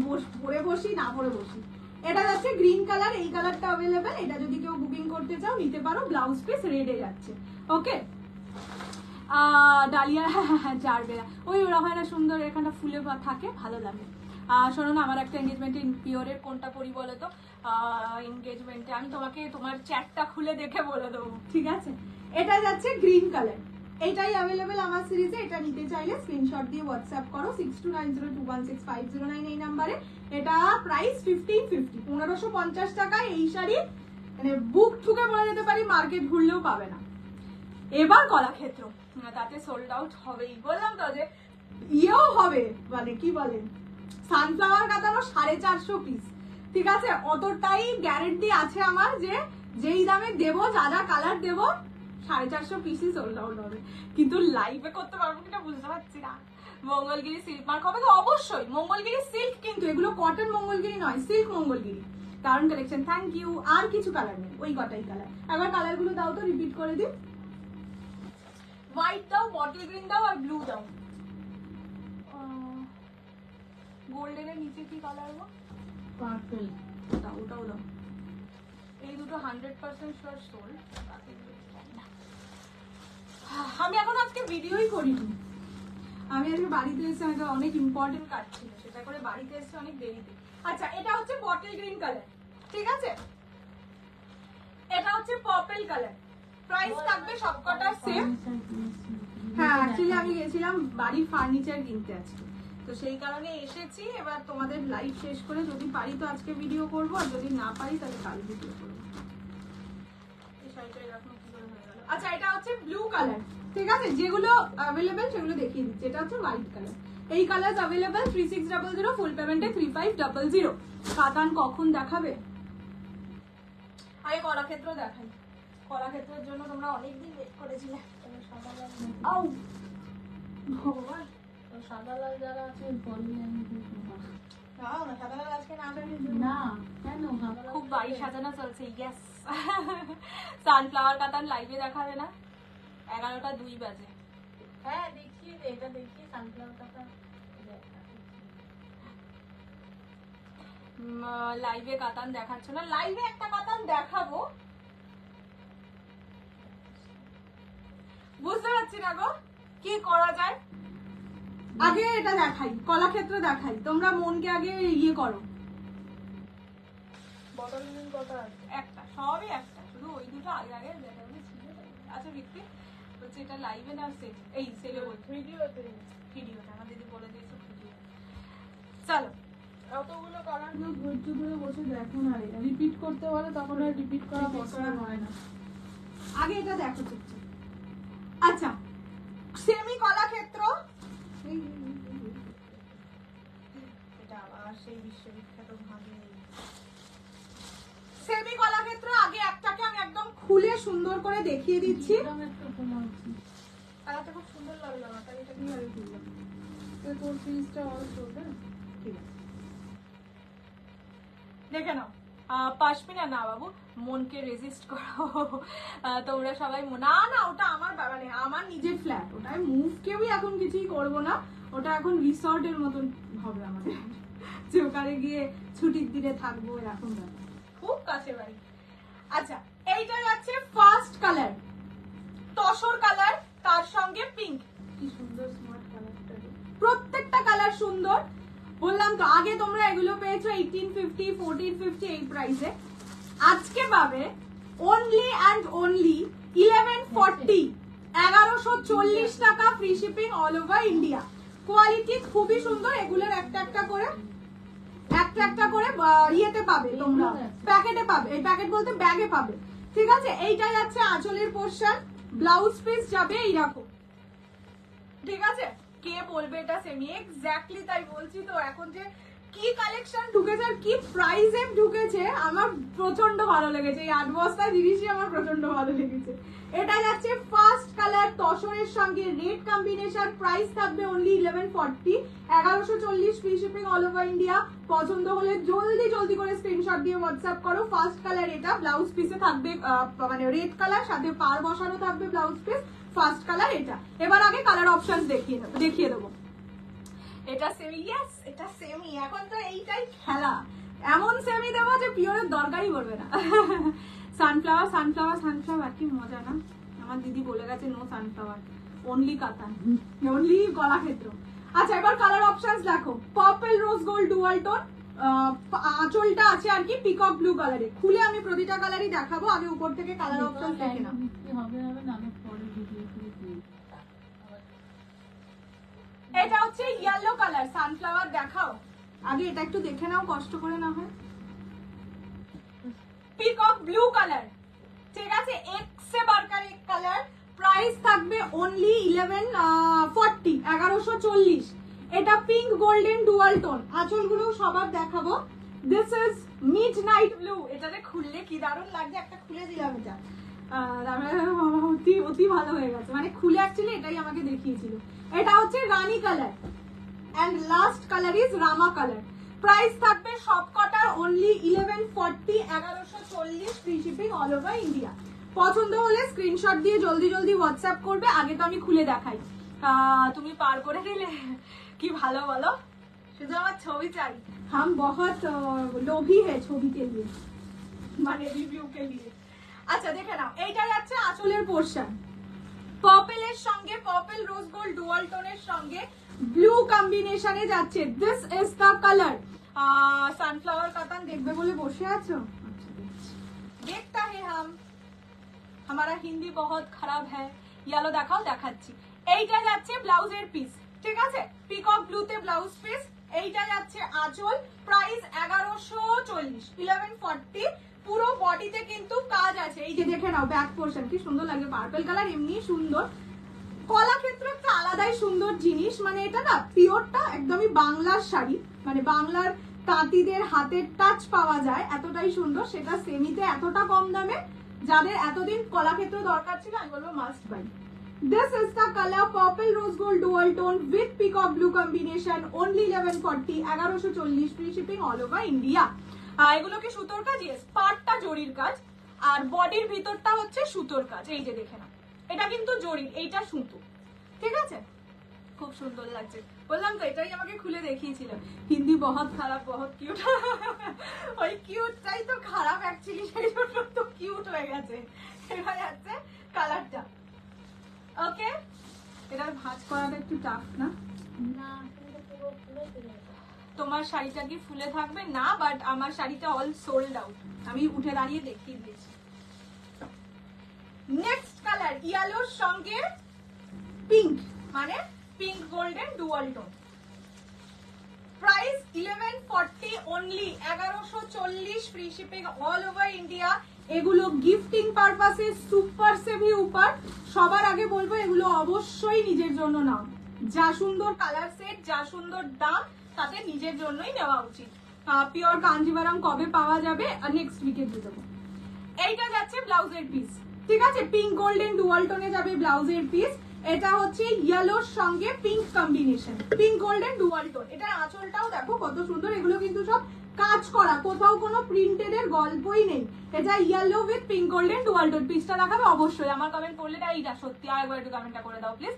পরে বসি না পরে বসি। এটা যাচ্ছে গ্রিন কালার, এই কালারটা অ্যাভেলেবেল। এটা যদি কেউ বুকিং করতে চাও নিতে পারো। ব্লাউজ পিস রেডে যাচ্ছে। ওকে, ডালিয়া চারবেলা ওই ওরা হয় না সুন্দর, এখানটা ফুলে থাকে, ভালো লাগে। শোনো না, আমার একটা এনগেজমেন্টে পিওরের কোনটা পরি বলো তো? এনগেজমেন্টে আমি তোমাকে তোমার চ্যাটটা খুলে দেখে বলে দেবো, ঠিক আছে? এটা যাচ্ছে গ্রিন কালার, এটাই অ্যাভেলেবেল আমার সিরিজে। এটা নিতে চাইলে স্ক্রিনশট দিয়ে হোয়াটসঅ্যাপ করো 6290216509 এই নাম্বারে। এটা প্রাইস 1550, 1550 টাকায় এই শাড়ি মানে বুক ঠুকে বলে যেতে পারি মার্কেট ঘুরলেও পাবে না। এবার কলাক্ষেত্র, তাতে সোল্ড আউট হবেই, বললাম তো যে ইয়েও হবে, মানে কি বলেন, সানফ্লাওয়ার কাতানো 450 পিস, ঠিক আছে? অতটাই গ্যারেন্টি আছে আমার যে যেই দামে দেবো, যা যা কালার দেবো, 450 পিসই সোল্ড আউট হবে। কিন্তু লাইভে করতে পারবো কিনা বুঝতে পারছি না। মঙ্গলগিরি সিল্ক মার্ক হবে তো অবশ্যই, মঙ্গলগিরি সিল্ক, কিন্তু এগুলো কটন মঙ্গলগিরি নয়, সিল্ক মঙ্গলগিরি। কারণ কালেকশন, থ্যাংক ইউ। আর কিছু কালার নেই, ওই কটাই কালার। একবার কালার গুলো দাও তো, রিপিট করে দিন। হোয়াইট দাও, বটল গ্রিন দাও, আর ব্লু দাও। গোল্ডেনের নিচে কি কালার গো? পার্পল। ওটাও দাও। এই দুটো 100% শিওর সোল্ড। আমি এখন আজকে ভিডিওই করিনি, আমি আজকে বাড়িতে এসে আমাকে অনেক ইম্পর্টেন্ট কাজ ছিল, সেটা করে বাড়িতে এসে অনেক দেরিতে। আচ্ছা, এটা হচ্ছে বটল গ্রিন কালার, ঠিক আছে? এটা হচ্ছে পার্পল কালার। প্রাইস থাকবে সবকটা সেম। হ্যাঁ, অ্যাকচুয়ালি আমি গেছিলাম বাড়ির ফার্নিচার কিনতে আজকে, তো সেই কারণে এসেছি। এবার তোমাদের লাইভ শেষ করে যদি পারি তো আজকে ভিডিও করব, আর যদি না পারি তাহলে কাল ভিডিও করবো। এই শাড়িটা এরকম কি করে হয়ে গেল? আচ্ছা, এটা হচ্ছে ব্লু কালার, ঠিক আছে? যেগুলো অ্যাভেলেবেল সেগুলো দেখিয়ে দিচ্ছি। এটা হচ্ছে হোয়াইট কালার, এই কালার অ্যাভেলেবেল। 3600 ফুল পেমেন্টে 3500। কাতান কখন দেখাবে? আরে কলাক্ষেত্র দেখাই, কলাক্ষেত্রের জন্য তোমরা অনেকদিন ওয়েট করেছিলে। আউ ভগবান, সাদা লাল যারা আছে বলি আমি না সাদা লাল আজকে না জানি না কেন খুব বাড়ি সাজানো চলছে। ইয়েস, সানফ্লাওয়ার কাতান লাইভে দেখাবে না? 11টা 2 বাজে। হ্যাঁ দেখি, এটা দেখি সানফ্লাওয়ার কাটা লাইভে কাতান দেখাচ্ছ না? লাইভে একটা কাতান দেখাবো, বুঝতে পারছি না গো কি করা যায়। আগে এটা দেখাই, কলাক্ষেত্র দেখাই, তোমরা মনকে আগে ইয়ে করো। বটল নিন কটা একটা, সবই একটা, শুধু ওই দুটো আগে আগে দেখাবে ছিল। আচ্ছা ভিত্তি হচ্ছে এটা লাইভে না সেল, এই সেলে বলছি ভিডিওতে। ভিডিওটা আমার দিদি বলে দিয়েছে ভিডিও। চলো, এতগুলো কালার গুলো ধৈর্য ধরে বসে দেখো না, এটা রিপিট করতে বলে তখন আর রিপিট করা পসিবল হয় না। আগে এটা দেখো চুপচাপ। আচ্ছা, সেমি কলাক্ষেত্র, এটা আবার সেই বিশ্ববিখ্যাত ভাবে সেমি কলাক্ষেত্র। আগে একটাকে আমি একদম খুলে সুন্দর করে দেখিয়ে দিচ্ছি। একটু কমা উচিত, কালারটা খুব সুন্দর লাগলো আমার, তাই এটা কিভাবে খুললাম? তো তোর পিসটা অল করবে। ঠিক আছে, দেখে নাও। পাশমিনা না বাবু, মনকে রেজিস্ট করো। তোমরা সবাই না না, ওটা আমার মানে আমার নিজের ফ্ল্যাট, ওটাই মুভ কেউই এখন কিছুই করবো না। ওটা এখন রিসর্টের মতন হবে আমাদের, যে ওখানে গিয়ে ছুটির দিনে থাকবো, এরকম ব্যাপার। খুব কাছে বাড়ি। আচ্ছা, এইটা যাচ্ছে ফার্স্ট কালার, তসর কালার, তার সঙ্গে পিঙ্ক। কি সুন্দর স্মার্ট কালারটা। প্রত্যেকটা কালার সুন্দর। বললাম তো আগে তোমরা এগুলো পেয়েছো 1850, 1450 এই প্রাইসে। আজকে পাবে অনলি অ্যান্ড অনলি 1140, 1140 টাকা, free shipping all over India. Quality খুবই সুন্দর। এগুলোর একটা একটা করে ইয়েতে পাবে, তোমরা প্যাকেটে পাবে। এই প্যাকেট বলতে ব্যাগে পাবে, ঠিক আছে? এইটা যাচ্ছে আঁচলের পোরশন, ব্লাউজ পিস যাবে এইরকম, ঠিক আছে? কে বলবে এটা সেমি? এক্স্যাক্টলি তাই বলছি তো। এখন যে কি কালেকশন ঢুকেছে আর কি প্রাইসে ঢুকেছে, আমার প্রচন্ড ভালো লেগেছে। এই 8 বস্তা জিনিসই আমার প্রচন্ড ভালো লেগেছে। এটা যাচ্ছে ফার্স্ট কালার তসরের সঙ্গে রেড কম্বিনেশন, প্রাইস থাকবে only 1140, 1140 free shipping all over India. পছন্দ হলে জলদি জলদি করে স্ক্রিনশট দিয়ে হোয়াটসঅ্যাপ করো। ফার্স্ট কালার এটা, ব্লাউজ পিসে থাকবে মানে রেড কালার, সাথে পার বসানো থাকবে ব্লাউজ পিস। ফার্স্ট কালার এটা। এবার আগে কালার অপশন দেখিয়ে দেবো। এটা সেমি, ইয়েস এটা সেমি, এখন তো এইটাই খেলা, এমন সেমি দেবো যে পিওরের দরকারই পড়বে না। সানফ্লাওয়ার সানফ্লাওয়ার সানফ্লাওয়ার কি মজা না, আমার দিদি বলে গেছে নো সানফ্লাওয়ার, অনলি কাতান, অনলি কলাক্ষেত্র। আচ্ছা এবার কালার অপশনস দেখো, purple rose gold dual tone, আঁচলটা আছে আর কি পিকক ব্লু কালারে। খুলে আমি প্রতিটা কালারই দেখাবো, আগে উপর থেকে কালার অপশন দেখে নাও। এটা হচ্ছে ইয়েলো কালার, সানফ্লাওয়ার দেখাও, আগে এটা একটু দেখে নাও কষ্ট করে না হয়। পিকক ব্লু কালার, ঠিক আছে, এক সে বাড়কার এক কালার, প্রাইস থাকবে অনলি 1140, 1140। এটা পিঙ্ক গোল্ডেন ডুয়াল টোন, আঁচলগুলো সবার দেখাবো। দিস ইজ মিডনাইট ব্লু, এটাতে খুললে কি দারুণ লাগছে, একটা খুলে দিলাম এটা, অতি ভালো হয়ে গেছে, মানে খুলে অ্যাকচুয়ালি এটাই আমাকে দেখিয়েছিল। এটা হচ্ছে rani colour and last colour is rama colour, price থাকবে সবকটার only 1140, 1140 free shipping all over India. পছন্দ হলে স্ক্রিনশট দিয়ে জলদি জলদি হোয়াটসঅ্যাপ করবে। আগে তো আমি খুলে দেখাই, তুমি পার করে দিলে কি ভালো বলো, শুধু আমার ছবি চাই, হাম বহুত লোভী হ্যায় ছবি কে লিয়ে, মানে রিভিউ কে লিয়ে। আচ্ছা দেখে নাও, এইটা যাচ্ছে আঁচলের পোরশন, পার্পলের সঙ্গে পার্পল রোজ গোল্ড ডুয়াল টোনের সঙ্গে ব্লু কম্বিনেশনে যাচ্ছে। This is the colour. Sunflower কাতান দেখবে বলে বসে আছো, আচ্ছা দেখতা হে হাম, हमारा হিন্দি বহুত খারাপ হ্যায়। ইয়েলো দেখাও, দেখাচ্ছি। এইটা যাচ্ছে ব্লাউজের পিস, ঠিক আছে, পিকক ব্লুতে ব্লাউজ পিস। এইটা যাচ্ছে আঁচল, প্রাইস 1140, 1140। পুরো বডিতে কিন্তু কাজ আছে, এই যে দেখে নাও ব্যাক পোর্শন কি সুন্দর লাগে, পার্পল কালার এমনি সুন্দর। কলাক্ষেত্র একটা আলাদাই সুন্দর জিনিস, মানে এটা না পিওরটা একদমই বাংলার শাড়ি, মানে বাংলার তাঁতিদের হাতের টাচ পাওয়া যায়, এতটাই সুন্দর। সেটা সেমিতে এতটা কম দামে, যাদের এতদিন কলাক্ষেত্র দরকার ছিল আমি বলবো must by. This is the color purple rose gold dual tone with peacock blue combination, only 1140, 1140 free shipping all over India। এগুলো কি সুতোর কাজ? ইয়েস, পার্টটা জরির কাজ আর বডির ভিতরটা হচ্ছে সুতোর কাজ। এই যে দেখে নাও, এটা কিন্তু জরির, এইটা সুতো, ঠিক আছে, খুব সুন্দর লাগছে। বললাম তো এটাই আমাকে খুলে দেখিয়েছিল। হিন্দি বহুত খারাপ বহুত কিউট, ওই কিউটটাই তো খারাপ অ্যাকচুয়ালি, সেই জন্য তো কিউট হয়ে গেছে। এবার যাচ্ছে কালারটা, ওকে, এটার ভাঁজ করাটা একটু টাফ না? তোমার শাড়িটা কি ফুলে থাকবে না, বাট আমার শাড়িটা অল সোল্ড আউট, আমি উঠে দাঁড়িয়ে দেখিয়ে দিয়েছি। নেক্সট কালার ইয়েলোর সঙ্গে পিঙ্ক, মানে pink golden dual tone, price 1140 only, 1140 free shipping all over India. এগুলো গিফটিং পারপাসে সুপার সেভি উপর। সবার আগে বলবো এগুলো অবশ্যই নিজের জন্য নাও, যা সুন্দর কালার সেট, যা সুন্দর দাম, তাতে নিজের জন্যই নেওয়া উচিত। পিওর কাঞ্জিভারাম কবে পাওয়া যাবে? নেক্সট উইকে দিয়ে দেবো। এইটা যাচ্ছে ব্লাউজের পিস, ঠিক আছে, পিঙ্ক গোল্ডেন ডুয়াল টোনে যাবে ব্লাউজের পিস। এটা হচ্ছে ইয়েলোর সঙ্গে pink combination, pink golden dual tone. এটার আঁচলটাও দেখো কত সুন্দর, এগুলো কিন্তু সব কাজ করা, কোথাও কোনো প্রিন্টেড এর গল্পই নেই। এটা yellow with pink golden dual tone. পিসটা দেখাবে অবশ্যই, আমার কমেন্ট করলে এইটা সত্যি, আরেকবার একটু কমেন্টটা করে দাও প্লিজ।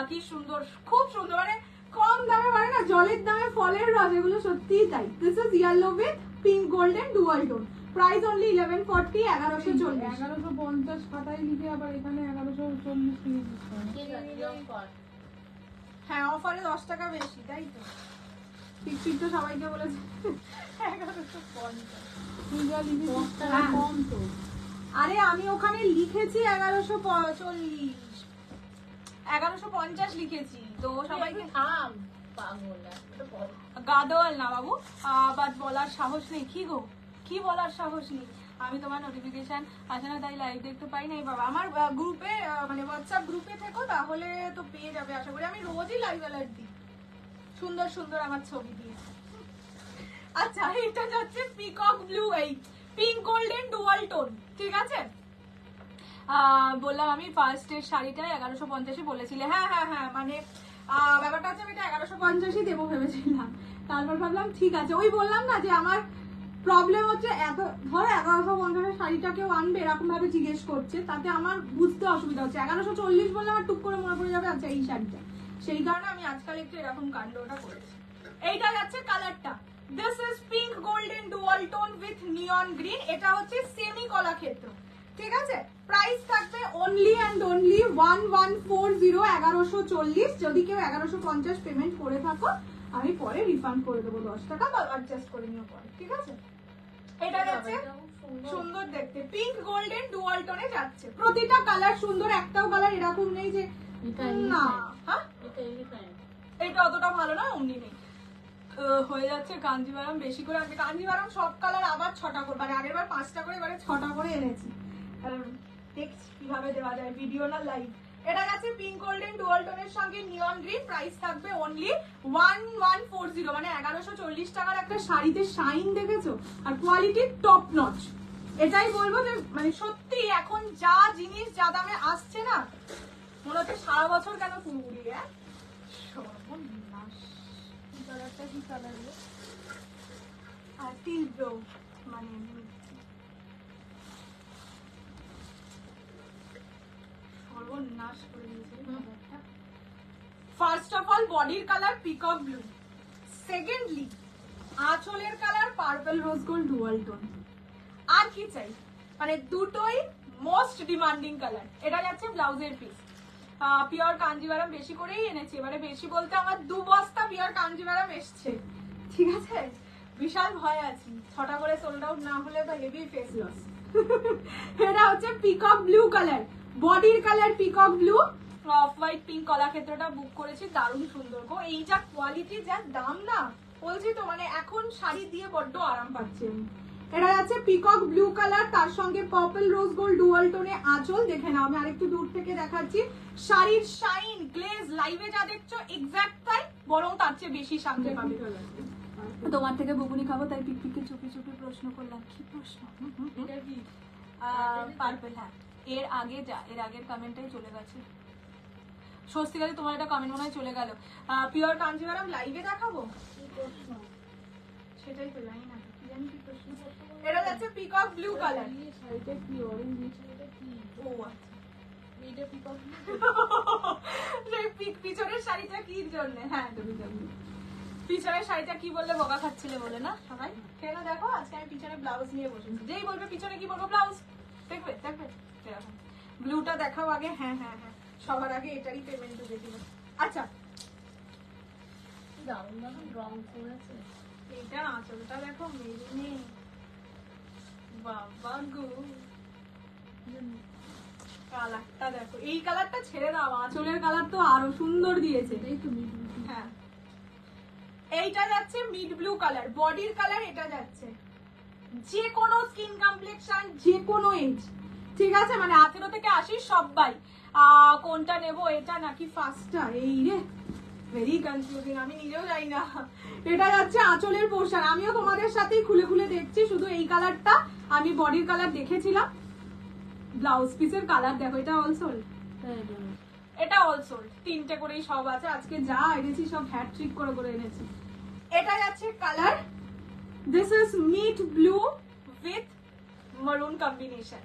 কি সুন্দর, খুব সুন্দর, মানে কম দামে মানে না, জলের দামে ফলের রস, এগুলো সত্যিই তাই। This is yellow with pink golden dual tone, price only 1140, 1140, 1150 খাতায় লিখে আবার এখানে 1140 হ্যাঁ অফারে 10 টাকা বেশি, তাই তো ঠিক তো সবাইকে বলেছে 1150 কম তো। আরে আমি ওখানে লিখেছি 1150 লিখেছি তো সবাইকে। গাদোয়াল না বাবু, বাট বলার সাহস নেই। কি গো, কি বলার সাহস নেই? আমি তোমার নোটিফিকেশন আসে না তাই লাইভ দেখতে পাই নাই বাবা। আমার গ্রুপে মানে হোয়াটসঅ্যাপ গ্রুপে থেকো, তাহলে তো পেয়ে যাবে আশা করি। আমি রোজই লাইভ অ্যালার্ট দিই, সুন্দর সুন্দর আমার ছবি দিয়ে। আচ্ছা এটা যাচ্ছে পিকক ব্লু, এই পিঙ্ক গোল্ডেন ডুয়াল টোন, ঠিক আছে। বললাম আমি ফার্স্টের শাড়িটা 1150 বলেছিলে, হ্যাঁ হ্যাঁ হ্যাঁ, মানে ব্যাপারটা হচ্ছে আমি এটা 1150 দেবো ভেবেছিলাম, তারপর ভাবলাম ঠিক আছে, ওই বললাম না যে আমার প্রবলেম হচ্ছে এত, ধরো 1150 শাড়িটা কেউ আনবে এরকম ভাবে জিজ্ঞেস করছে, তাতে আমার বুঝতে অসুবিধা হচ্ছে। 1140 বললে আমার টুক করে মনে পড়ে যাবে আচ্ছা এই শাড়িটা, সেই কারণে আমি আজকাল একটু এরকম কাণ্ডটা করেছি। এইটা যাচ্ছে কালারটা, this is pink golden dual tone with neon green, এটা হচ্ছে সেমি কলাক্ষেত্র, ঠিক আছে। প্রাইস থাকবে অনলি অ্যান্ড অনলি 1140, 1140। যদি কেউ 1150 পেমেন্ট করে থাকো আমি পরে রিফান্ড করে দেবো 10 টাকা, বা অ্যাডজাস্ট করে নিও পরে, ঠিক আছে। এটা যাচ্ছে সুন্দর দেখতে, পিঙ্ক গোল্ডেন ডুয়াল টোনে যাচ্ছে, প্রতিটা কালার সুন্দর, একটাও কালার এরকম নেই যে না, হ্যাঁ এটা অতটা ভালো না, অমনি নেই। হয়ে যাচ্ছে কাঞ্জিভারাম বেশি করে আনবে, কাঞ্জিভারাম সব কালার আবার 6টা করে, মানে আগের বার 5টা করে, এবারে 6টা করে এনেছি, দেখছি কিভাবে দেওয়া যায়, ভিডিও না লাইভ। এটা যাচ্ছে পিঙ্ক গোল্ডেন ডুয়াল টোনের সঙ্গে নিয়ন গ্রিন, প্রাইস থাকবে অনলি 1140, মানে 1140 টাকার একটা শাড়িতে শাইন দেখেছো, আর কোয়ালিটি টপ নচ। এটাই বলবো যে মানে সত্যি এখন যা জিনিস যা দামে আসছে না, মনে হচ্ছে সারা বছর কেন ফুলগুলি, হ্যাঁ সর্বনাশ। কালারটা কি কালার? আর তিল ব্রো, মানে সর্বনাশ করে দিয়েছে। ফার্স্ট অফ অল বডির কালার পিকক ব্লু, সেকেন্ডলি আঁচলের colour purple rose gold dual tone, আর কি চাই, মানে দুটোই মোস্ট ডিমান্ডিং কালার। এটা যাচ্ছে ব্লাউজের পিস, পিওর কাঞ্জিভারাম বেশি করেই এনেছি, এবারে বেশি বলতে আমার 2 বস্তা পিওর কাঞ্জিভারাম এসছে, ঠিক আছে। বিশাল ভয় আছি 6টা করে সোল্ড আউট না হলে তো হেভি ফেস লস। এটা হচ্ছে পিকক ব্লু কালার, বডির colour peacock blue, off white pink কলাক্ষেত্রটা বুক করেছি, দারুণ সুন্দর গো, এইটা কোয়ালিটি যা দাম না, বলছি তো মানে এখন শাড়ি দিয়ে বড্ড আরাম পাচ্ছি আমি। এটা যাচ্ছে পিকক ব্লু কালার, তার সঙ্গে পার্পল রোজ গোল্ড ডুয়াল টোনে আঁচল, দেখে নাও আমি আরেকটু দূর থেকে দেখাচ্ছি, শাড়ির শাইন গ্লেজ লাইভে যা দেখছো এক্স্যাক্ট তাই, বরং তার চেয়ে বেশি শান্তি পাবে। তোমার থেকে বকুনি খাবো তাই পিকপিকে চুপি চুপি প্রশ্ন করলাম, কি প্রশ্ন? এটা কি পার্পল, হ্যাঁ এর আগে যা, এর আগের কমেন্টটাই চলে গেছে, স্বস্তিকালে তোমার একটা কমেন্ট মনে হয় চলে গেল। পিওর কাঞ্জিভারাম লাইভে দেখাবো, কি প্রশ্ন? সেটাই তো জানি না, কি জানি কি প্রশ্ন। এটা যাচ্ছে পিকক ব্লু কালার, এই শাড়িটা কি অরেঞ্জ, এটা কি? ও আচ্ছা এইটা পিকক ব্লু। পিছনের শাড়িটা কির জন্য, হ্যাঁ পিছনের শাড়িটা কি বললে বকা খাচ্ছিলে বলে না সবাই, কেন দেখো আজকে আমি পিছনে ব্লাউজ নিয়ে বসেছি, যেই বলবে পিছনে কি বলবো ব্লাউজ, দেখবে দেখবে এরকম। ব্লুটা দেখাও আগে, হ্যাঁ হ্যাঁ হ্যাঁ সবার আগে এটারই পেমেন্ট ঢুকেছিল। আচ্ছা দারুণ দারুণ রং করেছে, এইটার আঁচলটা দেখো মেরুনে, বাবা গো কালারটা দেখো, এই কালারটা ছেড়ে দাও, আঁচলের কালার তো আরো সুন্দর দিয়েছে, এটাই তো মিডল। হ্যাঁ এইটা যাচ্ছে মিড ব্লু কালার, বডির কালার এটা যাচ্ছে যে কোনো স্কিন কমপ্লেক্সন, যে কোনো এজ, ঠিক আছে, মানে 18 থেকে 80 সবাই। কোনটা নেব, এটা নাকি ফার্স্টটা, এই রে ভেরি কনফিউজিং, আমি নিজেও জানি না। এটা যাচ্ছে আঁচলের পোর্শন, আমিও তোমাদের সাথেই খুলে খুলে দেখছি, শুধু এই কালারটা আমি বডির কালার দেখেছিলাম, ব্লাউজ পিসের কালার দেখো, এটা অল সোল্ড, এটা অল সোল্ড, 3টে করেই সব আছে, আজকে যা এনেছি সব হ্যাট ট্রিক করে করে এনেছি। এটা যাচ্ছে colour, this is mid blue with মারুন কম্বিনেশন,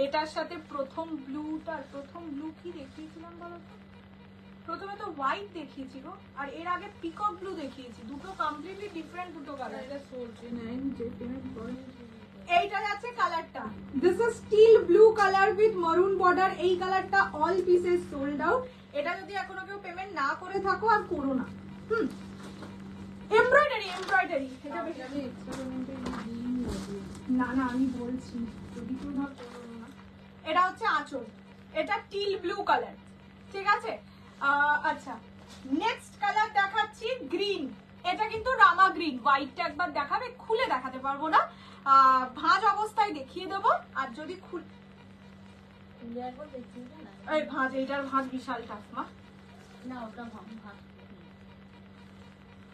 এটার সাথে প্রথম ব্লু কি দেখিয়েছিলাম বলো তো, প্রথমে তো হোয়াইট দেখিয়েছি গো, আর এর আগে পিকক ব্লু দেখিয়েছি, দুটো কমপ্লিটলি ডিফারেন্ট দুটো কালার। এটা সোলছে না, আমি যে পেমেন্ট করিনি। এইটা যাচ্ছে কালারটা, this is steel blue colour with maroon border, এই কালারটা অল পিসেস সোল্ড আউট। এটা যদি এখনো কেউ পেমেন্ট না করে থাকো আর করো না, এমব্রয়ডারি এটা বেশি আমি এক্সট্রা পেমেন্টে দিইনি আজকে। না না আমি বলছি যদি কেউ ধর করো না। এটা হচ্ছে আঁচল, এটা টিল ব্লু কালার, ঠিক আছে। আচ্ছা নেক্সট কালার দেখাচ্ছি গ্রিন, এটা কিন্তু রামা গ্রিন, হোয়াইটটা একবার দেখাবে, খুলে দেখাতে পারবো না, ভাঁজ অবস্থায় দেখিয়ে দেবো, আর যদি খুলে একবার দেখছি না। এই ভাঁজ, এইটার ভাঁজ বিশাল টাফ মা, না ওটা ভাগ।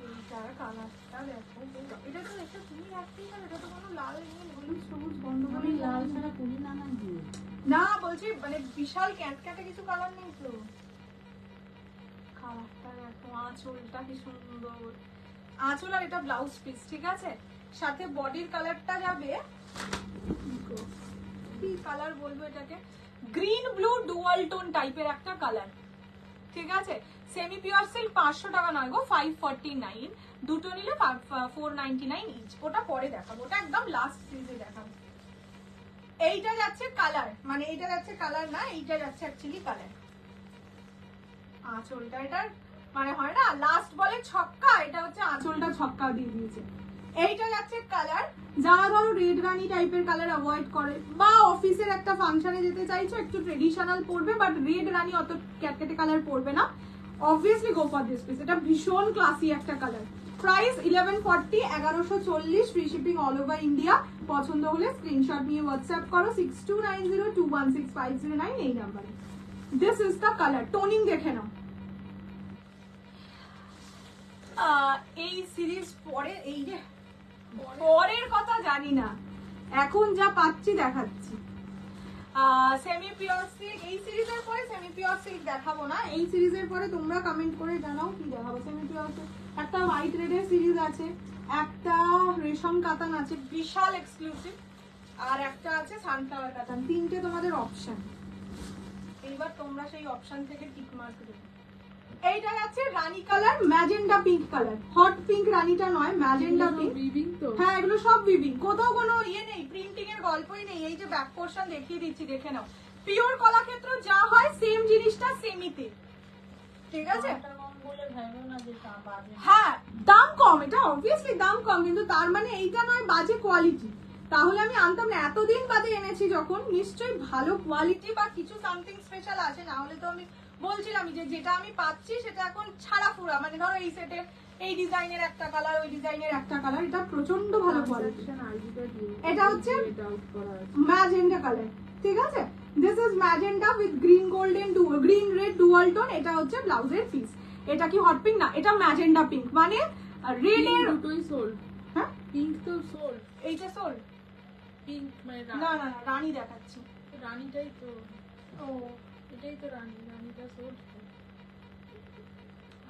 এইটা এইটার কালারটা দেখো, এটা তো একটা তুমি রাখতেই পারো, এটা তো কোনো লাল নীল হলুদ সবুজ গন্ধ আমি লাল ছাড়া করি না না দিয়ে। না, বলছি মানে বিশাল ক্যাটক্যাটে কিছু কালার নেই তো। কালারটা দেখো, আঁচলটা কি সুন্দর, আঁচল আর এটা ব্লাউজ পিস, ঠিক আছে। সাথে বডির কালারটা যাবে, কি কালার বলবো এটাকে, গ্রিন ব্লু ডুয়াল টোন টাইপের একটা কালার, ঠিক আছে। সেমি পিওর সিল্ক 500 টাকা নয় গো, 549, দুটো নিলে 499 ইচ। ওটা পরে দেখাবো, ওটা একদম লাস্ট সিরিজে দেখাবো। এইটা যাচ্ছে কালার, মানে এইটা যাচ্ছে কালার না, এইটা যাচ্ছে অ্যাকচুয়ালি কালার। আঁচলটা এটার মানে হয় না লাস্ট বলে ছক্কা, এটা হচ্ছে আঁচলটা ছক্কা দিয়ে দিয়েছে। এইটা যাচ্ছে কালার, যারা ধরো রেড রানি টাইপের কালার অ্যাভয়েড করে বা অফিসের একটা ফাংশনে যেতে চাইছো, একটু ট্রেডিশনাল পরবে বাট রেড রানি অত ক্যাটকেটে কালার পরবে না, obviously go for this piece. এটা ভীষণ ক্লাসি একটা colour. Price 1140, 1140, free shipping all over India. পছন্দ হলে স্ক্রিনশট নিয়ে হোয়াটসঅ্যাপ করো 6290216509 এই নাম্বারে। This is the colour. Toning দেখে নাও। এই সিরিজ পরে, এই যে পরের কথা জানি না, এখন যা পাচ্ছি দেখাচ্ছি। সেমি পিওর সিল্ক, এই সিরিজের পরে সেমি পিওর সিল্ক দেখাবো না, এই সিরিজের পরে তোমরা কমেন্ট করে জানাও কি দেখাবো। সেমি পিওর একটা হোয়াইট রেডের সিরিজ আছে, একটা রেশম কাতান আছে বিশাল এক্সক্লুসিভ, আর একটা আছে সানফ্লাওয়ার কাতান। তিনটে তোমাদের অপশন, এইবার তোমরা সেই অপশন থেকে টিক মার্ক দেবে। এইটা আছে rani colour, magenta pink colour, hot pink রানীটা নয়, ম্যাজেন্ডা পিঙ্ক। হ্যাঁ, এগুলো সব উইভিং, কোথাও কোনো ইয়ে নেই, প্রিন্টিং এর গল্পই নেই। এই যে ব্যাক পোরশন দেখিয়ে দিচ্ছি, দেখে নাও। পিওর কলাক্ষেত্র যা হয় সেম জিনিসটা সেমিতে, ঠিক আছে। হ্যাঁ, দাম কম, এটা অবভিয়াসলি দাম কম, কিন্তু তার মানে এইটা নয় বাজে কোয়ালিটি, তাহলে আমি আনতাম না। এতদিন বাদে এনেছি যখন, নিশ্চয়ই ভালো কোয়ালিটি বা কিছু সামথিং স্পেশাল আছে, না হলে তো আমি বলছিলাম যে যেটা আমি পাচ্ছি সেটা এখন ছাড়া ফুরা। মানে ধরো এই সেটের এই ডিজাইনের একটা কালার, ওই ডিজাইনের একটা কালার, এটা প্রচন্ড ভালো কোয়ালিটি। এটা হচ্ছে ম্যাজেন্ডা কালার, ঠিক আছে। This is magenta with green golden green red dual tone. এটা হচ্ছে ব্লাউজের পিস। এটা কি হট পিঙ্ক না, এটা ম্যাজেন্ডা পিঙ্ক, মানে রেড এর দুটোই সোল। হ্যাঁ, পিঙ্ক তো সোল, এইটা সোল পিঙ্ক মানে না না না, রানী দেখাচ্ছি। রানীটাই তো, ও এটাই তো রানী, রানীটা সোল।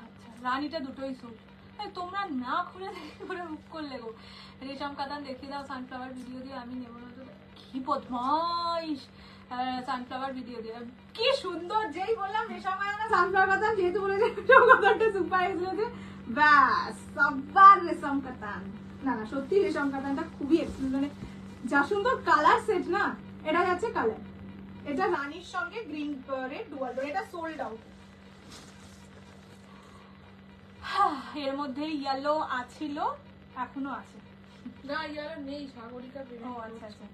আচ্ছা, রানীটা দুটোই সোল। তোমরা না খুলে দেখে করে বুক করলে গো। রেশম কাতান দেখিয়ে দাও, সানফ্লাওয়ার ভিডিও দিয়ে আমি নেবো না তো, কি বদমাইশ। সানফ্লাওয়ার ভিডিও দিয়ে কি সুন্দর, যেই বললাম রেশম কাতান সানফ্লাওয়ার কাতান, যেহেতু বলেছে রেশম কাতানটা সুপার এক্সক্লুসিভ, ব্যাস সবার রেশম কাতান। না না, সত্যি রেশম কাতানটা খুবই এক্সক্লুসিভ, মানে যা সুন্দর কালার সেট না। এটা যাচ্ছে কালার, এটা রানীর সঙ্গে গ্রিন রেড ডুয়াল টোন, এটা সোল্ড আউট। এর মধ্যে ইয়েলো আছিল, এখনো আছে না, ইয়ার নেই, সাগরিকা ও আচ্ছা আচ্ছা,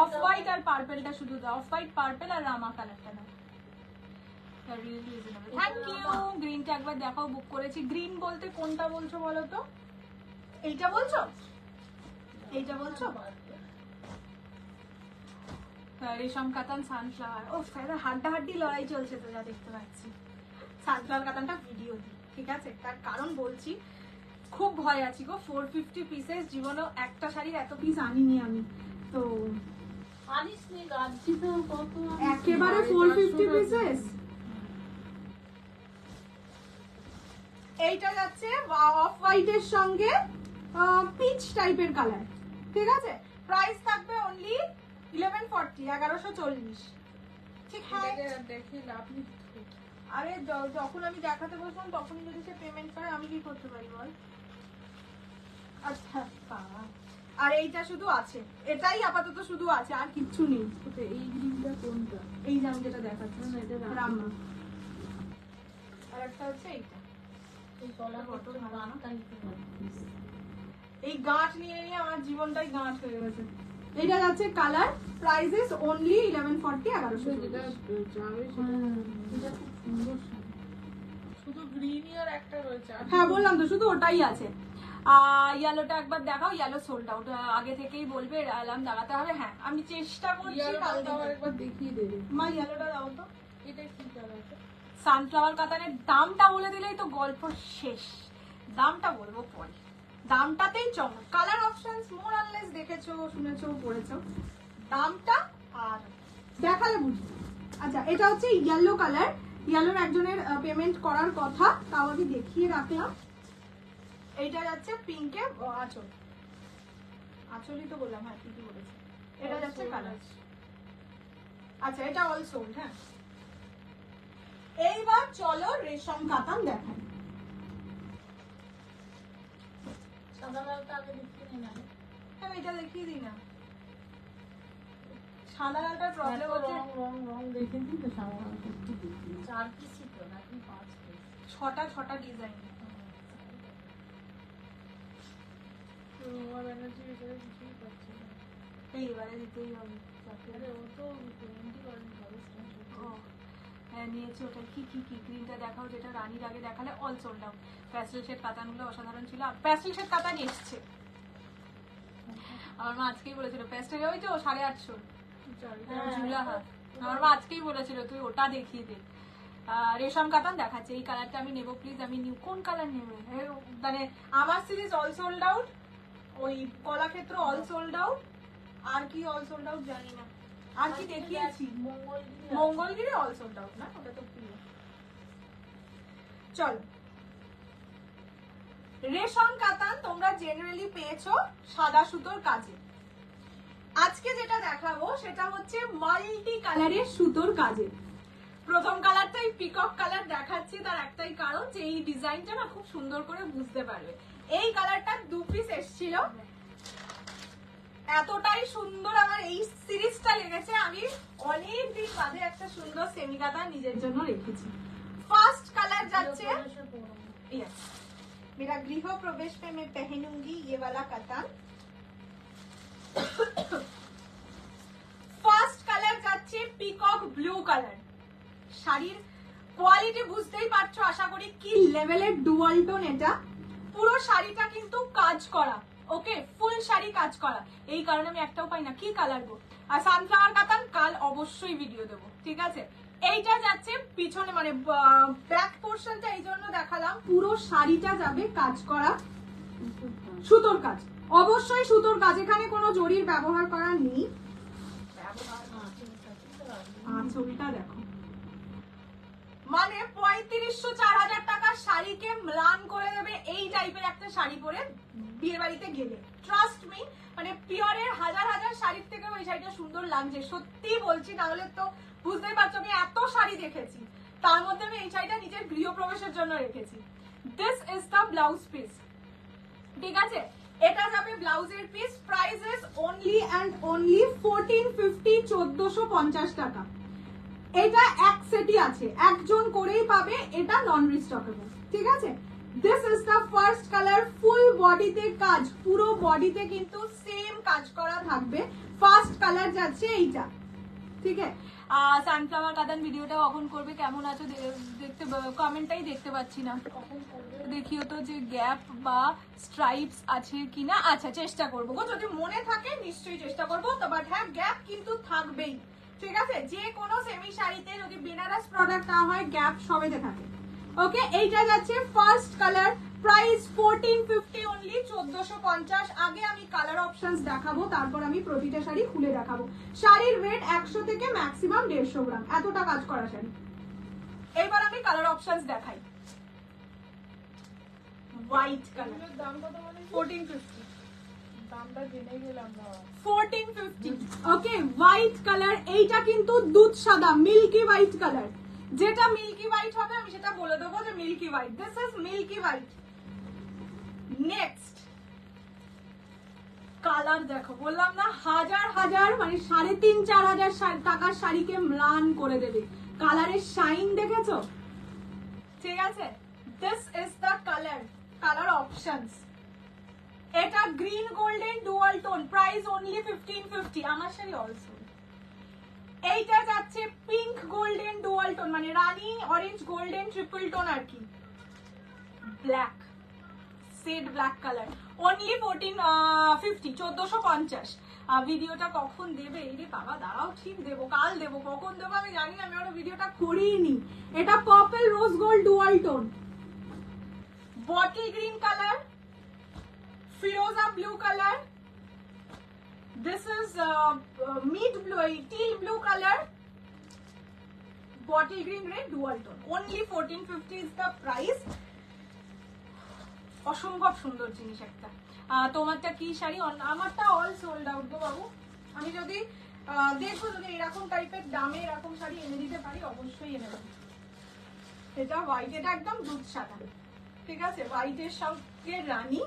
অফ হোয়াইট আর পার্পলটা শুধু দাও, অফ হোয়াইট পার্পল আর রামা কালারটা দাও। Thank you. গ্রিনটা একবার দেখাও, বুক করেছি। গ্রিন বলতে কোনটা বলছো বলো তো? এইটা বলছো, এইটা বলছো? রেশম কাতান সানফ্লাওয়ার, ও হাড্ডাহাড্ডি লড়াই চলছে তো, যা দেখতে পাচ্ছি। সানফ্লাওয়ার কাতানটা ভিডিও দিই, ঠিক আছে, তার কারণ বলছি। খুব ভয় আছি গো, 450 পিসেস, জীবনে একটা শাড়ির এত পিস আনিনি আমি তো। আনিস নি গাছি তো কত, একেবারে 450 পিসেস। এইটা যাচ্ছে অফ হোয়াইটের সঙ্গে পিচ টাইপের কালার, ঠিক আছে। প্রাইস থাকবে অনলি 1140, 1140, ঠিক। হ্যাঁ, দেখে লাভ নেই। আরে যখন আমি দেখাতে বসলাম তখনই যদি সে পেমেন্ট করে, আমি কি করতে পারি বল। আচ্ছা, আর এইটা শুধু আছে, এটাই আপাতত শুধু আছে, আর কিচ্ছু নেই। এই গ্রিনটা কোনটা? এই যে আমি যেটা দেখাচ্ছি না, এটা রামা, আর একটা হচ্ছে এইটা। এই কলা কত ভালো টাইপের। এই গাঁট নিয়ে নিয়ে আমার জীবনটাই গাঁট হয়ে গেছে। এটা যাচ্ছে কালার, প্রাইসেস অনলি 1140, 1140। যেটা যাবে সেটা খুব সুন্দর শাড়ি, শুধু গ্রিনই আর একটা রয়েছে। হ্যাঁ, বললাম তো শুধু ওটাই আছে। ইয়েলোটা একবার দেখাও, ইয়েলো সোল্ড আউট, আগে থেকেই বলবে অ্যালার্ম লাগাতে হবে। হ্যাঁ, আমি চেষ্টা করছি ইয়েলোটা একবার দেখিয়ে দেবে। মা ইয়েলোটা দাও তো। এটা কি কালার? সানফ্লাওয়ার কাতানের দামটা বলে দিলেই তো গল্প শেষ। দামটা বলবো পরে, দামটাতেই চমক। Colour options more or less দেখেছো, শুনেছো, পড়েছো। দামটা আর দেখালে বুঝবে। আচ্ছা, এটা হচ্ছে ইয়েলো কালার। ইয়েলোর একজনের পেমেন্ট করার কথা, তাও আমি দেখিয়ে রাখলাম। এইটা যাচ্ছে পিঙ্কে আঁচল, আঁচলই তো বললাম, হ্যাঁ ঠিকই বলেছি। এটা যাচ্ছে কালার। আচ্ছা, এটা অল সোল্ড। হ্যাঁ, এইবার চলো রেশম কাতান দেখাই। সাদা লালটা আগে দেখিয়ে নি না, আমি এটা দেখিয়ে দিই না। সাদা লালটার প্রবলেম হচ্ছে, রং দেখে দিই তো। সাদা লালটা একটু দেখি, 4 পিসই তো নাকি 5 পিস, 6টা ডিজাইন। আমার এনার্জি ভিতরে কিছুই পাচ্ছি না। এইবারে দিতেই হবে। আরে ও তো 20 করেন ভালো স্টার্ট ও হ্যাঁ, নিয়েছি ওটা। কি কি কি ক্রিমটা দেখাও, যেটা রানীর আগে দেখালে all sold out. Pastel shade কাতানগুলো অসাধারণ ছিল। প্যাস্টেল শেড কাতান এসছে, আমার মা আজকেই বলেছিল প্যাস্টেল, ওই তো 850 ঝুলা হাত। আমার মা আজকেই বলেছিল তুই ওটা দেখিয়ে দে। রেশম কাতান দেখাচ্ছে, এই কালারটা আমি নেবো প্লিজ। আমি নিউ কোন কালার নেবে, মানে আমার সিরিজ অল সোল্ড আউট, ওই কলাক্ষেত্র অল সোল্ড আউট, আর কি অল সোল্ড আউট জানি না। আর কি দেখিয়েছি, মঙ্গলগিরি অল সোল্ড আউট না, ওটা তো প্রিয়। চলো, রেশম কাতান তোমরা জেনারেলি পেয়েছো সাদা সুতোর কাজে। আজকে যেটা দেখাবো সেটা হচ্ছে মাল্টি কালারের সুতোর কাজে। প্রথম কালারটাই পিকক কালার দেখাচ্ছি, তার একটাই কারণ যে এই ডিজাইনটা না খুব সুন্দর করে বুঝতে পারবে। এই কালারটা 2 পিস এসেছিল, এতটাই সুন্দর আমার এই সিরিজটা লেগেছে, আমি অনেক দিন বাদে একটা সুন্দর সেমি কাতান নিজের জন্য রেখেছি। ফার্স্ট কালার যাচ্ছে, यस मेरा गृह प्रवेश में मैं पहनूंगी ये वाला कतान। ফার্স্ট কালার যাচ্ছে পিকক ব্লু কালার। শাড়ির কোয়ালিটি বুঝতেই পারছো আশা করি কি লেভেলের ডুয়াল টোন। এটা পুরো শাড়িটা কিন্তু কাজ করা, ওকে, ফুল শাড়ি কাজ করা। এই কারণে আমি একটাও পাই না কি কালার গো। আর সানফ্লাওয়ার কাতান কাল অবশ্যই ভিডিও দেবো, ঠিক আছে। এইটা যাচ্ছে পিছনে, মানে ব্যাক পোর্শনটা এই জন্য দেখালাম, পুরো শাড়িটা যাবে কাজ করা সুতোর কাজ, অবশ্যই সুতোর কাজ, এখানে কোনো জরির ব্যবহার করা নেই। আঁচলটা দেখো, মানে 3500-4000 টাকার শাড়িকে ম্লান করে দেবে এই টাইপের একটা শাড়ি পরে বিয়ে বাড়িতে গেলে। ট্রাস্ট মি, মানে পিওরের হাজার হাজার শাড়ির থেকে ওই শাড়িটা সুন্দর লাগছে, সত্যি বলছি। তাহলে তো বুঝতেই পারছো আমি এত শাড়ি দেখেছি, তার মধ্যে আমি এই শাড়িটা নিজের গৃহপ্রবেশের জন্য রেখেছি। This is the blouse piece, ঠিক আছে। এটা যাবে ব্লাউজের piece. Price is only and only 1450, 1450 টাকা। এটা এক সেটই আছে, একজন করেই পাবে, এটা নন রিস্টকেবল, ঠিক আছে। This is the first colour, full বডিতে কাজ, পুরো বডিতে কিন্তু সেম কাজ করা থাকবে। ফার্স্ট কালার যাচ্ছে এইটা, ঠিক আছে। সানফ্লাওয়ার কাতান ভিডিওটা কখন করবে, কেমন আছো দেখতে, কমেন্টটাই দেখতে পাচ্ছি না। দেখিও তো যে গ্যাপ বা স্ট্রাইপস আছে কিনা। আচ্ছা, চেষ্টা করবো গো, যদি মনে থাকে নিশ্চয়ই চেষ্টা করবো। তো বাট হ্যাঁ, গ্যাপ কিন্তু থাকবেই, ঠিক আছে। যে কোনো সেমি শাড়িতে যদি বেনারস প্রোডাক্ট না হয় গ্যাপ সবেতে থাকে, ওকে। এইটা যাচ্ছে ফার্স্ট কালার, প্রাইস 1450 অনলি, 1450। আগে আমি কালার অপশনস দেখাবো, তারপর আমি প্রতিটা শাড়ি খুলে দেখাবো। শাড়ির ওয়েট 100 থেকে ম্যাক্সিমাম 150 গ্রাম, এতটা কাজ করা শাড়ি। এবার আমি কালার অপশনস দেখাই। হোয়াইট কালার, দাম কত বলে? 1450। দামটা জেনে গেলাম না। 1450, ওকে। হোয়াইট কালার, এইটা কিন্তু দুধ সাদা মিল্কি হোয়াইট কালার। যেটা মিল্কি হোয়াইট হবে আমি সেটা বলে দেবো যে milky white. This is milky white. Next colour দেখো, বললাম না হাজার হাজার, মানে 3500-4000 টাকার শাড়িকে ম্লান করে দেবে। কালারের শাইন দেখেছো, ঠিক আছে। This is the colour, colour options. এটা green golden dual tone, price only 1550। আমার শাড়ি অলসো। এইটা যাচ্ছে পিঙ্ক গোল্ডেন ডুয়াল টোন, মানে রানী অরেঞ্জ গোল্ডেন ট্রিপল টোন আর কি, black shade black colour, only 1450, 1450। ভিডিওটা কখন দেবে? এই রে বাবা, দাঁড়াও, ঠিক দেবো, কাল দেবো। কখন দেবো আমি জানি না, আমি ওরা ভিডিওটা করিনি। এটা purple rose gold dual tone, bottle green colour, Firoza blue colour, this is meat blue, teal blue color, bottle green red dual tone, only 1450 is the price. অসম্ভব সুন্দর জিনিস একটা। তোমারটা কি শাড়ি? আমারটা অল সোল্ড আউট গো বাবু। আমি যদি দেখবো যদি এরকম টাইপের দামে এরকম শাড়ি এনে দিতে পারি অবশ্যই এনে দেবো। এটা হোয়াইট, এটা একদম দুধ সাদা, ঠিক আছে? হোয়াইটের সঙ্গে রানী।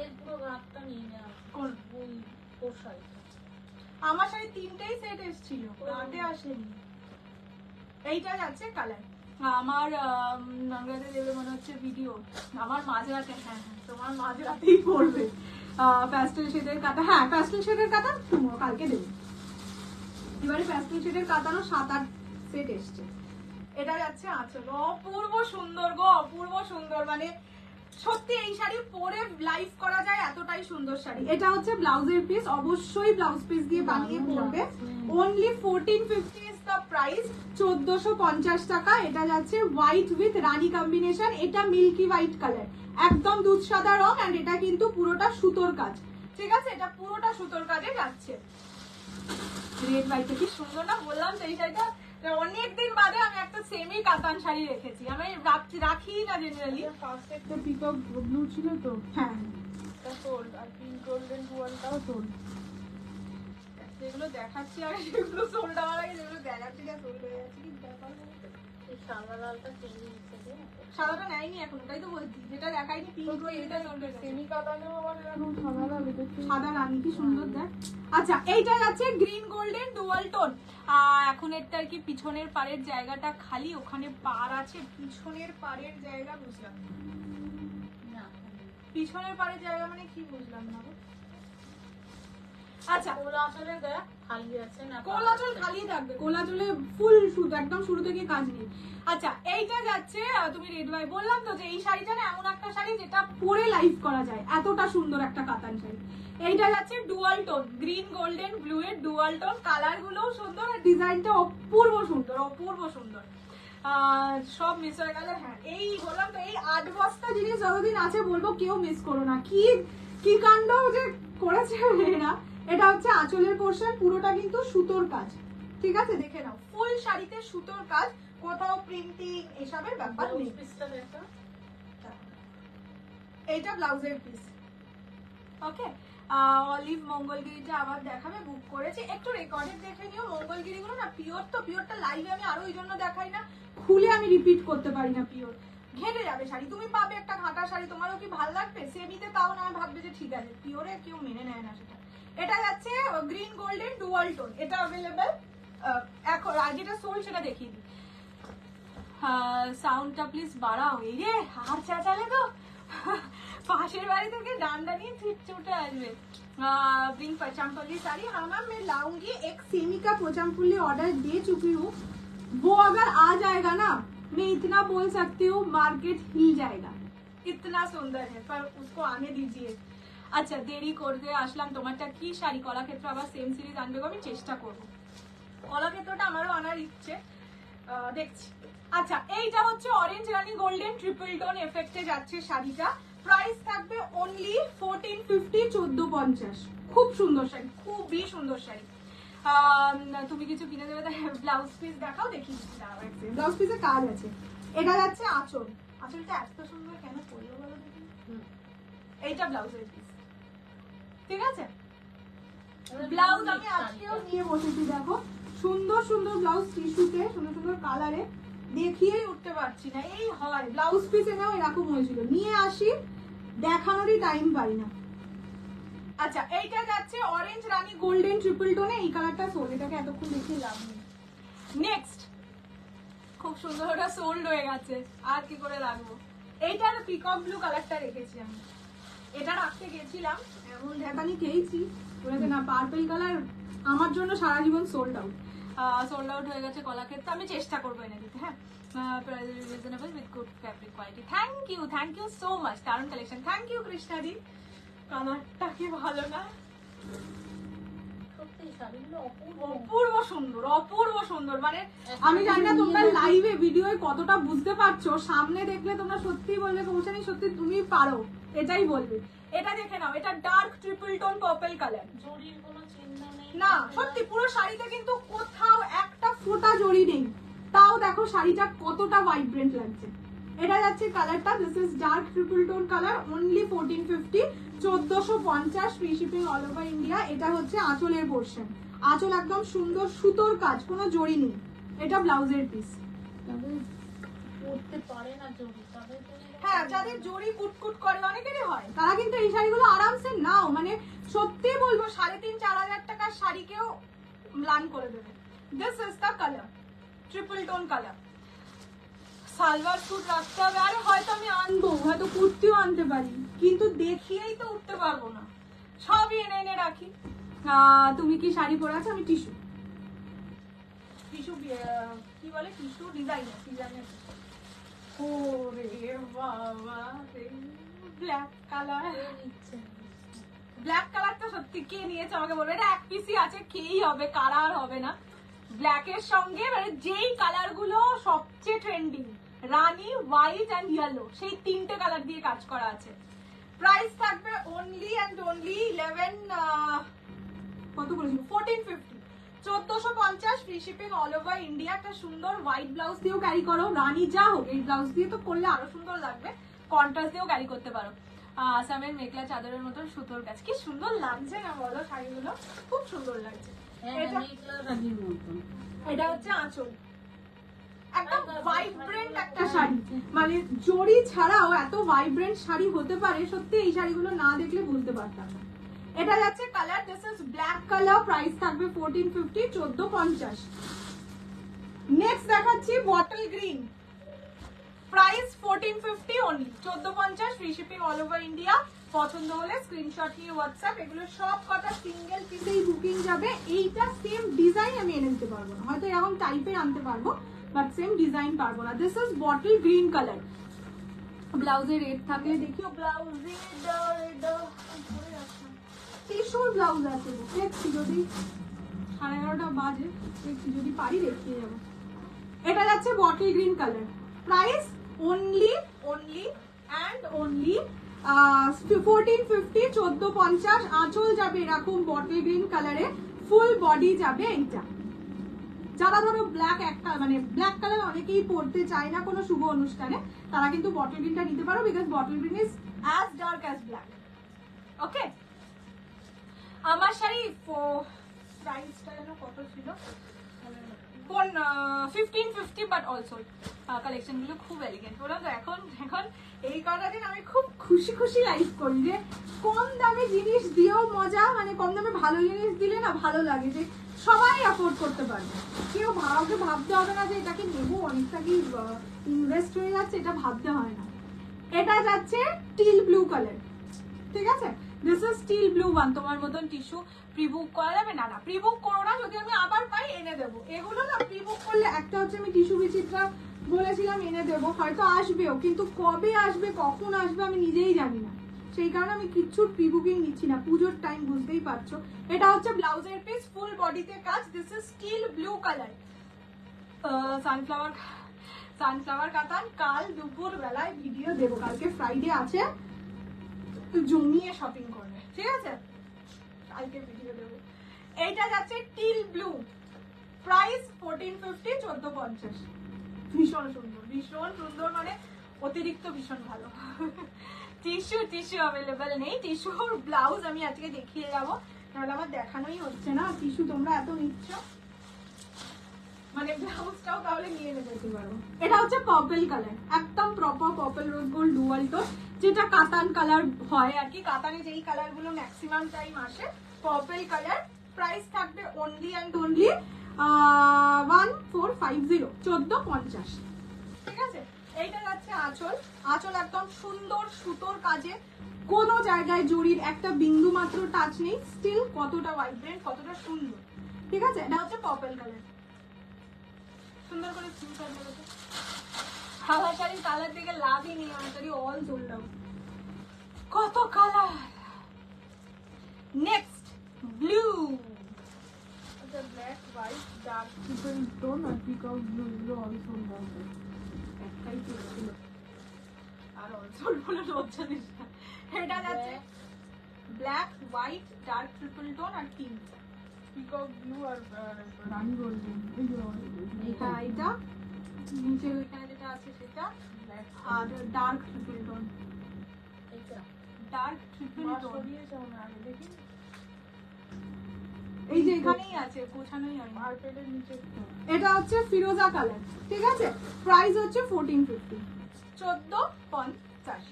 এর পুরো ভাগটা নিয়ে নেওয়া। কোন? ওই তোর শাড়িটা। আমার শাড়ি তিনটেই সেট এসেছিল, রাতে আসেনি। এইটা যাচ্ছে কালার। আমার নাঙ্গাতে দেবে মনে হচ্ছে ভিডিও। আমার মাঝরাতে, হ্যাঁ হ্যাঁ তোমার মাঝরাতেই পড়বে। প্যাস্টেল শেডের কাতা, হ্যাঁ প্যাস্টেল শেডের কাতা কালকে দেবে। এবারে প্যাস্টেল শেডের কাতারও 7-8 সেট এসছে। এটা যাচ্ছে আঁচল, অপূর্ব সুন্দর গো, অপূর্ব সুন্দর। মানে সত্যি এই শাড়ি পরে লাইভ করা যায়, এতটাই সুন্দর শাড়ি। এটা হচ্ছে ব্লাউজের পিস, অবশ্যই ব্লাউজ পিস দিয়ে বানিয়ে পরবে। অনলি 1450 ইজ দ্য প্রাইস, 1450 টাকা। এটা যাচ্ছে হোয়াইট উইথ রানী কম্বিনেশন, এটা মিল্কি হোয়াইট কালার, একদম দুধ সাদা রং। এন্ড এটা কিন্তু পুরোটা সুতোর কাজ, ঠিক আছে? এটা পুরোটা সুতোর কাজে যাচ্ছে। রেড হোয়াইট কি সুন্দর না, বললাম তো এই শাড়িটা অনেকদিন বাদে আমি একটা সেমি কাতান শাড়ি রেখেছি। আমি রাখি না জেনারেলি। ফার্স্ট একটা পিকক ব্লু ছিল তো, হ্যাঁ এটা সোল্ড, আর পিঙ্ক গোল্ডেন ডুয়ালটাও সোল্ড। যেগুলো দেখাচ্ছি আমি সেগুলো সোল্ড হওয়ার আগে যেগুলো দেখাচ্ছি না সোল্ড হয়ে যাচ্ছে। কি ব্যাপার? এই সাদা লালটা চেঞ্জ হচ্ছে, সাদাটা নেয়নি এখন, ওটাই তো বলছি। যেটা দেখাইনি পিঙ্ক এটা সোল্ড হয়ে গেছে। সেমি কাতানেও আবার এরকম সাদা লাল, এটা সাদা রানী কি সুন্দর দেখ। আচ্ছা এইটা আছে গ্রিন গোল্ডেন ডুয়াল টোন। এখন এটা কি পিছনের পাড়ের জায়গাটা খালি, ওখানে পাড় আছে, পিছনের পাড়ের জায়গা বুঝলাম না। পিছনের পাড়ের জায়গা মানে কি বুঝলাম না গো। আচ্ছা কোলাচলে দেখ খালি আছে না, কোলাচল খালি থাকবে, কোলাচলে ফুল শুধু একদম শুরু থেকে কাজ নেই। আচ্ছা এইটা যাচ্ছে, তুমি রেড ভাই বললাম তো যে এই শাড়িটা না এমন একটা শাড়ি যেটা পরে লাইভ করা যায়, এতটা সুন্দর একটা কাতান শাড়ি। এইটা যাচ্ছে dual tone, green golden blue এর ডুয়াল টোন, কালার গুলোও সুন্দর আর ডিজাইনটা অপূর্ব সুন্দর, অপূর্ব সুন্দর। সব মিস হয়ে গেল। হ্যাঁ এই বললাম তো, এই 8 বস্তা জিনিস যতদিন আছে বলবো কেউ মিস করো না। কি কি কাণ্ড যে করেছে এরা। এটা হচ্ছে আঁচলের পোর্শন, পুরোটা কিন্তু সুতোর কাজ, ঠিক আছে? দেখে নাও ফুল শাড়িতে সুতোর কাজ, কোথাও প্রিন্টিং এসবের ব্যাপার নেই। এইটা ব্লাউজের পিস, ওকে। অলিভ মঙ্গলগিরিটা আবার দেখাবে, বুক করেছি। একটু রেকর্ডেড দেখে নিও। মঙ্গলগিরি গুলো না পিওর তো, পিওরটা লাইভে আমি আরো ওই জন্য দেখাই না, খুলে আমি রিপিট করতে পারি না। পিওর ঘেটে যাবে শাড়ি, তুমি পাবে একটা ঘাটা শাড়ি, তোমারও কি ভালো লাগবে? সেমিতে তাও না ভাববে যে ঠিক আছে, পিওরে কেউ মেনে নেয় না সেটা। এটা যাচ্ছে গ্রিন গোল্ডেন ডুয়াল টোন, এটা अवेलेबल এখন। আর যেটা সোল্ড সেটা দেখিয়ে দিই। সাউন্ডটা প্লিজ বাড়াও। এই রে হাত চাচালে তো পাশের বাড়ি থেকে ডান্ডা নিয়ে ছুটে আসবে। पिंक पचामपल्ली साड़ी, हाँ मैम मैं लाऊंगी। एक सेमी का पचामपल्ली ऑर्डर दे चुकी हूँ, वो अगर आ जाएगा ना मैं इतना बोल सकती हूँ मार्केट हिल जाएगा, इतना सुंदर है, पर उसको आने दीजिए। আচ্ছা দেরি করতে আসলাম। তোমারটা কি শাড়ি? কলাক্ষেত্র আবার সেম সিরিজ আনবে, আমি চেষ্টা করবো। কলাক্ষেত্রটা আমারও আনার ইচ্ছে, দেখছি। আচ্ছা এইটা হচ্ছে অরেঞ্জ রানী গোল্ডেন ট্রিপল টোন এফেক্টে যাচ্ছে শাড়িটা। প্রাইস থাকবে অনলি 1450, 1450। খুব সুন্দর শাড়ি, খুবই সুন্দর শাড়ি। তুমি কিছু কিনে দেবে? ব্লাউজ পিস দেখাও, দেখি ব্লাউজ পিসে কাজ আছে। এটা যাচ্ছে আঁচল, আঁচলটা এত সুন্দর কেন পরলো বলো দেখি। এইটা ব্লাউজের পিস, ঠিক আছে? ব্লাউজ আমি আজকেও নিয়ে বসেছি, দেখো সুন্দর সুন্দর ব্লাউজ, টিস্যুতে সুন্দর সুন্দর কালারে, দেখিয়েই উঠতে পারছি না। এই হয় ব্লাউজ পিস এনেও এরকম হয়েছিল, নিয়ে আসি দেখানোরই টাইম পাই না। আচ্ছা এইটা যাচ্ছে অরেঞ্জ রানী গোল্ডেন ট্রিপল টোনে, এই কালারটা সোল্ড, এটাকে এতক্ষণ দেখিয়ে লাভ নেই। নেক্সট খুব সুন্দর, ওটা সোল্ড হয়ে গেছে, আর কি করে রাখবো। এইটার পিকক ব্লু কালারটা রেখেছি আমি, এটা রাখতে গেছিলাম এমন ঢেকানি খেয়েছি বলেছে না পার্পল কালার আমার জন্য সারা জীবন সোল্ড আউট। সোল্ড আউট হয়ে গেছে কলাক্ষেত্রে, আমি চেষ্টা করবো এনে দিতে। হ্যাঁ reasonable with good fabric quality. Thank you so much, দারুণ কালেকশন। থ্যাংক ইউ কৃষ্ণাদি, কালারটা কি ভালো না? সত্যি শাড়িগুলো অপূর্ব অপূর্ব সুন্দর, অপূর্ব সুন্দর। মানে আমি জানি না তোমরা লাইভে ভিডিওয় কতটা বুঝতে পারছো, সামনে দেখলে তোমরা সত্যি বলবে পৌঁছানি সত্যি তুমি পারো, এটাই বলবে। এটা দেখে নাও, এটা dark triple tone purple colour, জরির কোনো চিহ্ন নেই না সত্যি পুরো শাড়িতে কিন্তু কোথাও একটা ফোঁটা জরি নেই, তাও দেখো শাড়িটা কতটা ভাইব্রেন্ট লাগছে। এটা যাচ্ছে কালারটা, this is dark triple tone colour, only 1450, 1450 free shipping all over India. এটা হচ্ছে আঁচলের পোরশন, আঁচল একদম সুন্দর সুতোর কাজ, কোনো জরি নেই। এটা ব্লাউজের পিস। পরতে পারে না জরি, তাদের হ্যাঁ, যাদের জরি কুটকুট করে অনেকেরই হয়, তারা কিন্তু এই শাড়িগুলো আরামসে নাও, মানে সত্যি বলবো 3,500-4,000 টাকার শাড়িকেও ম্লান করে দেবে। This is the colour, triple tone colour. Salwar suit রাখতে হবে, আরে হয়তো আমি আনবো, হয়তো কুর্তিও আনতে পারি, কিন্তু দেখিয়েই তো উঠতে পারবো না, সবই এনে এনে রাখি। তুমি কি শাড়ি পরে আছো? আমি টিস্যু টিস্যু কি বলে, টিস্যু ডিজাইনার। ওরে বাবা, ব্ল্যাক কালার, ব্ল্যাক কালারটা সত্যি কে নিয়েছে আমাকে বলবে, এটা এক পিসই আছে, খেয়েই হবে, কারা আর হবে না। ব্ল্যাকের সঙ্গে মানে যেই কালার গুলো সবচেয়ে ট্রেন্ডিং, রানী, হোয়াইট এন্ড ইয়েলো, সেই 3টে কালার দিয়ে কাজ করা আছে। প্রাইস থাকবে only and only 1450, 1450 free shipping all over India. একটা সুন্দর হোয়াইট ব্লাউজ দিয়েও ক্যারি করো, রানী যা হোক, এই ব্লাউজ দিয়ে তো করলে আরো সুন্দর লাগবে, কন্ট্রাস্ট দিয়েও ক্যারি করতে পারো। আসামের মেঘলা চাদরের মতন সুতোর কাজ, কি সুন্দর লাগছে না বলো, শাড়িগুলো খুব সুন্দর লাগছে। এটা হচ্ছে আঁচল, একদম ভাইব্রেন্ট একটা শাড়ি, মানে জরি ছাড়াও এত ভাইব্রেন্ট শাড়ি হতে পারে, সত্যি এই শাড়িগুলো না দেখলে বুঝতে পারতাম না। এটা যাচ্ছে colour, this is black colour, price থাকবে 1450, 1450। নেক্সট দেখাচ্ছি bottle green, price 1450 only, 1450 free shipping all over India. পছন্দ হলে স্ক্রিনশট নিয়ে হোয়াটসঅ্যাপ, এগুলো সব কটা সিঙ্গেল পিসেই বুকিং যাবে। এইটা সেম ডিজাইন আমি এনে দিতে পারবো না, হয়তো এরকম টাইপের আনতে পারবো, বাট সেম ডিজাইন পারবো না। This is bottle green colour, ব্লাউজে রেড থাকে, দেখিও ব্লাউজে টিস্যুর ব্লাউজ আছে, দেখছি যদি 11:30 বাজে, দেখছি যদি পারি দেখিয়ে যাবো। এটা যাচ্ছে bottle green colour, price only and only 1450, 1450। আঁচল যাবে এরকম বটল গ্রিন কালারে, ফুল বডি যাবে এইটা। যারা ধরো ব্ল্যাক একটা মানে ব্ল্যাক কালার অনেকেই পরতে চায় না কোনো শুভ অনুষ্ঠানে, তারা কিন্তু বটল গ্রিনটা নিতে পারো, because bottle green is as dark as black. Okay, আমার শাড়ি প্রাইসটা যেন কত ছিল, 1550, বাট অলসো কালেকশন গুলো খুব এলিগেন্ট। ওরা তো এখন এই কটা দিন আমি খুব খুশি লাইফ করি, যে কম দামে জিনিস দিয়েও মজা, মানে কম দামে ভালো জিনিস দিলে না ভালো লাগে, যে সবাই অ্যাফোর্ড করতে পারবে, কেউ ভাবতে হবে না যে এটাকে নেবো, অনেকটা কি ইনভেস্ট হয়ে যাচ্ছে, এটা ভাবতে হয় না। এটা যাচ্ছে টিল ব্লু কালার, ঠিক আছে, this is steel blue one. তোমার মতন টিস্যু প্রিবুক করা যাবে না, প্রিবুক করো না, যদি আমি আবার পাই এনে দেবো। এগুলো না প্রিবুক করলে, একটা হচ্ছে আমি টিস্যু বিচিত্রা বলেছিলাম এনে দেবো, হয়তো আসবেও, কিন্তু কবে আসবে কখন আসবে আমি নিজেই জানি না, সেই কারণে আমি কিচ্ছু প্রিবুকিং নিচ্ছি না, পুজোর টাইম বুঝতেই পারছো। এটা হচ্ছে ব্লাউজের পিস, ফুল বডিতে কাজ, this is steel blue colour, sunflower কাতান। কাল দুপুর বেলায় ভিডিও দেবো, কালকে ফ্রাইডে আছে, জমিয়ে শপিং করবে, ঠিক আছে, কালকে ভিডিও দেবো। এইটা যাচ্ছে টিল ব্লু, প্রাইস 1450, 1450। ভীষণ সুন্দর, মানে অতিরিক্ত ভীষণ ভালো। টিস্যু অ্যাভেলেবেল নেই, টিস্যুর ব্লাউজ আমি আজকে দেখিয়ে যাবো, নাহলে আমার দেখানোই হচ্ছে না। টিস্যু তোমরা এত নিচ্ছ, মানে ব্লাউজটাও তাহলে নিয়ে যেতে পারো। এটা হচ্ছে পার্পল কালার, একদম proper purple rose gold dual tone, যেটা কাতান কালার হয় আর কি, কাতানে যেই কালার গুলো ম্যাক্সিমাম টাইম আসে, পার্পল কালার। প্রাইস থাকবে অনলি অ্যান্ড অনলি 1450, 1450, ঠিক আছে। এইটা যাচ্ছে আঁচল একদম সুন্দর সুতোর কাজে, কোনো জায়গায় জরির একটা বিন্দু মাত্র টাচ নেই, স্টিল কতটা ভাইব্রেন্ট, কতটা সুন্দর, ঠিক আছে। এটা হচ্ছে পার্পল কালার, সুন্দর করে স্ক্রিনশট দেবো তো। আমার শাড়ির কালার থেকে লাভই নেই, আমার শাড়ি অল সোল্ড আউট, কত কালার। নেক্সট ব্লু, একটাই পিস ছিল আর অল্পগুলো লজ্জা দিস না। এটা যাচ্ছে black, white, dark triple tone আর পিঙ্ক। পিকক ব্লু আর রানী গোল্ডেন। এটা নিচে ওইখানে যেটা আছে সেটা, আর dark triple tone. Dark triple tone দেখি এই যে এখানেই আছে, গোছানোই হয় না। মার্কেটের নিচে এটা হচ্ছে ফিরোজা কালার, ঠিক আছে? প্রাইস হচ্ছে 1450, 1450।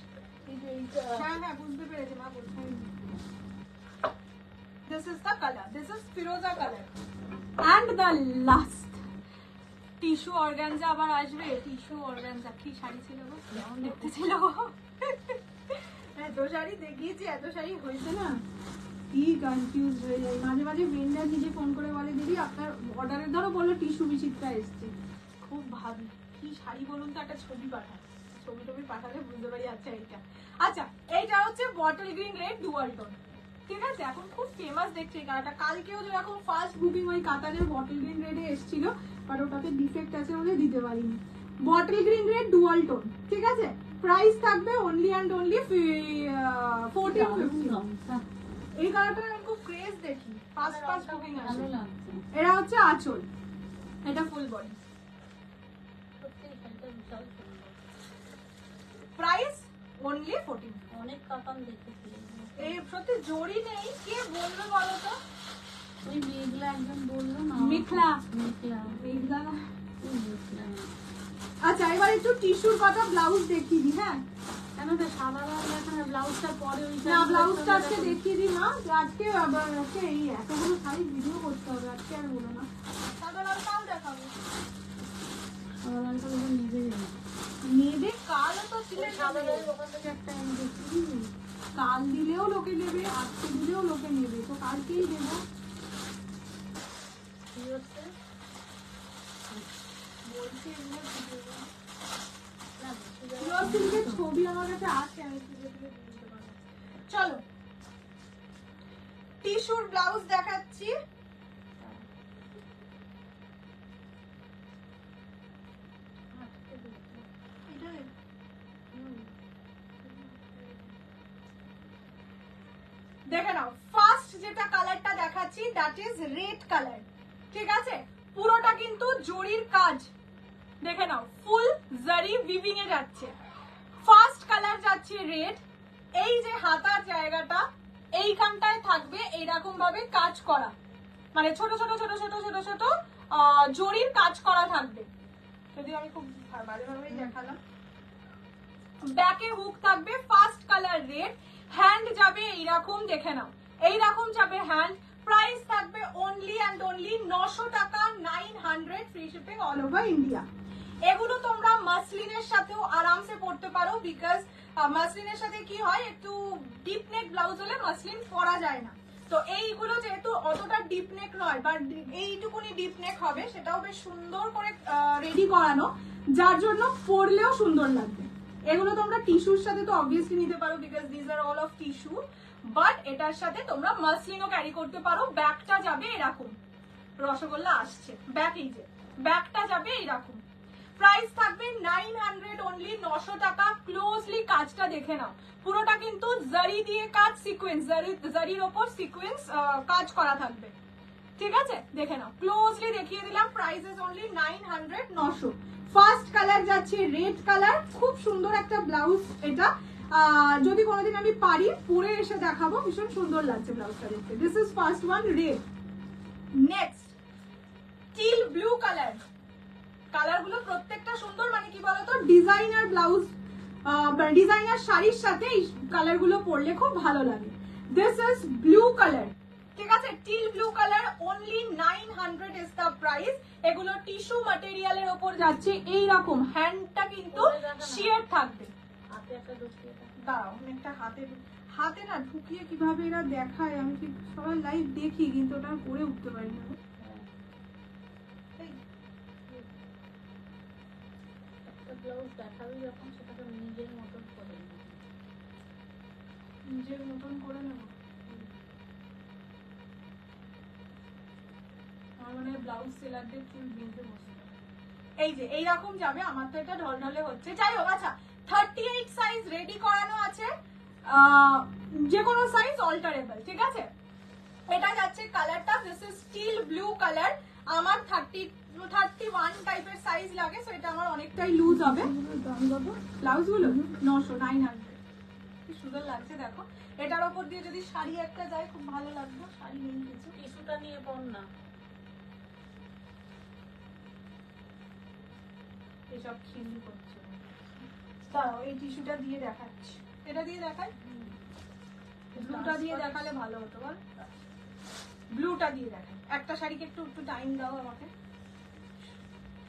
এই যে এইটা হ্যাঁ হ্যাঁ বুঝতে পেরেছি মা, বলছেন this is the color, this is firoza color and the last tissue organza. আবার আসবে টিস্যু অর্গানজা। কি শাড়ি ছিল গো, কেমন দেখতে ছিল গো। এত শাড়ি দেখিয়েছি, এত শাড়ি হয়েছে না, কি কনফিউজ হয়ে যায় মাঝে মাঝে। ভেন্ডার নিজে ফোন করে বলে দিদি আপনার অর্ডারের ধরো বললো টিস্যু বিচিত্রা এসছে। খুব ভাবি কি শাড়ি বলুন তো, একটা ছবি পাঠায়, ছবি টবি পাঠালে বুঝতে পারি। আচ্ছা এইটা, আচ্ছা এইটা হচ্ছে bottle green red dual tone, ঠিক আছে? এখন খুব ফেমাস দেখছি এই কালারটা। কালকেও যেরকম ফার্স্ট বুকিং ওই কাতারের বটল গ্রিন রেডে এসেছিল, বাট ওটাতে ডিফেক্ট আছে বলে দিতে পারিনি। Bottle green red dual tone, ঠিক আছে? প্রাইস থাকবে অনলি অ্যান্ড অনলি 1450। এই কালারটা আমি খুব ক্রেজ দেখি, ফার্স্ট বুকিং আছে। এটা হচ্ছে আঁচল, এটা ফুল বডি। Price only 14। অনেক কাতান দেখেছি। এই সত্যি জড়ি নেই, কে বললো বলো তো? ওই মেঘলা একজন বললো না, মেঘলা মেঘলা মেঘলা। মেঘলা। আচ্ছা এবার একটু টিস্যুর কথা, ব্লাউজ দেখিয়ে দিই। হ্যাঁ কেন তো সাদা রঙ এখানে ব্লাউজটা পরে ওই না, ব্লাউজটা আজকে দেখিয়ে দিই মা। আজকে আবার আজকে এই এতগুলো শাড়ি ভিডিও করতে হবে, আজকে আর বলো না। সাদা লাল কাল দেখাবো, সাদা রঙটা যখন নেবে নেবে কালও তো ছিলে সাদা রঙের ওখান থেকে একটা আমি দেখি। কাল দিলেও লোকে নেবে, আজকে দিলেও লোকে নেবে, তো কালকেই দেবো। কি হচ্ছে বলছি এগুলো ভিডিও না বুঝতে পিওর সিল্কের ছবি আমার কাছে আছে, আমি খুঁজে খুঁজে দিতে পারবো। চলো টিস্যুর ব্লাউজ দেখাচ্ছি। দেখে নাও, ফার্স্ট যেটা কালারটা দেখাচ্ছি দ্যাট ইজ রেড কালার, ঠিক আছে? পুরোটা কিন্তু জরির কাজ, দেখে নাও ফুল জারি উইভিং এ যাচ্ছে। ফার্স্ট কালার যাচ্ছে রেড। এই যে হাতার জায়গাটা এইখানটায় থাকবে এইরকম ভাবে কাজ করা, মানে ছোট ছোট ছোট ছোট ছোট ছোট জরির কাজ করা থাকবে। যদি আমি খুব ভালোভাবেই দেখালাম, ব্যাকে হুক থাকবে, ফার্স্ট কালার রেড। হ্যান্ড যাবে এইরকম, দেখে নাও এইরকম যাবে হ্যান্ড। প্রাইস থাকবে অনলি অ্যান্ড অনলি 900 টাকা, 900, free shipping all over India. এগুলো তোমরা মাসলিনের সাথেও আরামসে পরতে পারো, বিকজ মাসলিনের সাথে কি হয়, একটু ডিপ নেক ব্লাউজ হলে মাসলিন পরা যায় না। তো এইগুলো যেহেতু অতটা ডিপ নেক নয়, বা এইটুকুনি ডিপ নেক হবে, সেটাও বেশ সুন্দর করে রেডি করানো, যার জন্য পরলেও সুন্দর লাগবে। এগুলো তোমরা টিস্যুর সাথে তো অবভিয়াসলি নিতে পারো, because this are all of tissue, but এটার সাথে তোমরা মাসলিনও ক্যারি করতে পারো। ব্যাকটা যাবে এরকম, রসগোল্লা আসছে, ব্যাক এই যে ব্যাকটা যাবে এইরকম। প্রাইস থাকবে 900 অনলি, 900 টাকা। ক্লোজলি কাজটা দেখে নাও, পুরোটা কিন্তু জারি দিয়ে কাজ, সিকোয়েন্স জারির ওপর সিকোয়েন্স কাজ করা থাকবে, ঠিক আছে? দেখে নাও, ক্লোজলি দেখিয়ে দিলাম। Price is only 900, 900। First colour যাচ্ছে রেড কালার, খুব সুন্দর একটা ব্লাউজ এটা। যদি কোনোদিন আমি পারি পরে এসে দেখাবো, ভীষণ সুন্দর লাগছে ব্লাউজটা দেখতে। This is first one red. Next till blue colour. Colour গুলো প্রত্যেকটা সুন্দর, মানে কি বলতো, ডিজাইনার ব্লাউজ, ডিজাইনার শাড়ির সাথে এই কালার গুলো পরলে খুব ভালো লাগে। দিস ইজ ব্লু কালার, ঠিক আছে? Till blue colour, only 900 is the price. এগুলো টিস্যু ম্যাটেরিয়ালের উপর যাচ্ছে, এইরকম হ্যান্ডটা কিন্তু শিয়ার থাকবে। হাতে একটা ঢুকিয়ে দাও। দাঁড়াও আমি একটা হাতে না ঢুকিয়ে কিভাবে এরা দেখায়, আমি ঠিক সবাই লাইভ দেখি, কিন্তু ওটা করে উঠতে পারি না। একটা ব্লাউজ দেখাবি যখন, সেটাকে নিজের মতন করে নিবি। নিজের মতন করে নেব। আমার মানে ব্লাউজ সেলারদের চুল বেঁধে বসে, এই যে এইরকম যাবে, আমার তো এটা ঢলঢলে হচ্ছে, যাই হোক। আচ্ছা 38 সাইজ রেডি করানো আছে, যে কোনো সাইজ অল্টারেবল, ঠিক আছে। এটা যাচ্ছে কালারটা, this is steel blue colour. আমার 31 টাইপের সাইজ লাগে, সো এটা আমার অনেকটাই লুজ হবে। দাম কত? ব্লাউজ গুলো 900 কি সুন্দর লাগছে দেখো। এটার উপর দিয়ে যদি শাড়ি একটা যায় খুব ভালো লাগবে। শাড়ি নিয়ে কিছু টিস্যুটা নিয়ে পর না, এসব খিল্লি করছে। দাঁড়াও এই টিস্যুটা দিয়ে দেখাচ্ছি, এটা দিয়ে দেখাই, ব্লুটা দিয়ে দেখালে ভালো হতো বল, ব্লুটা দিয়ে দেখাই। একটা শাড়িকে একটু একটু টাইম দাও আমাকে,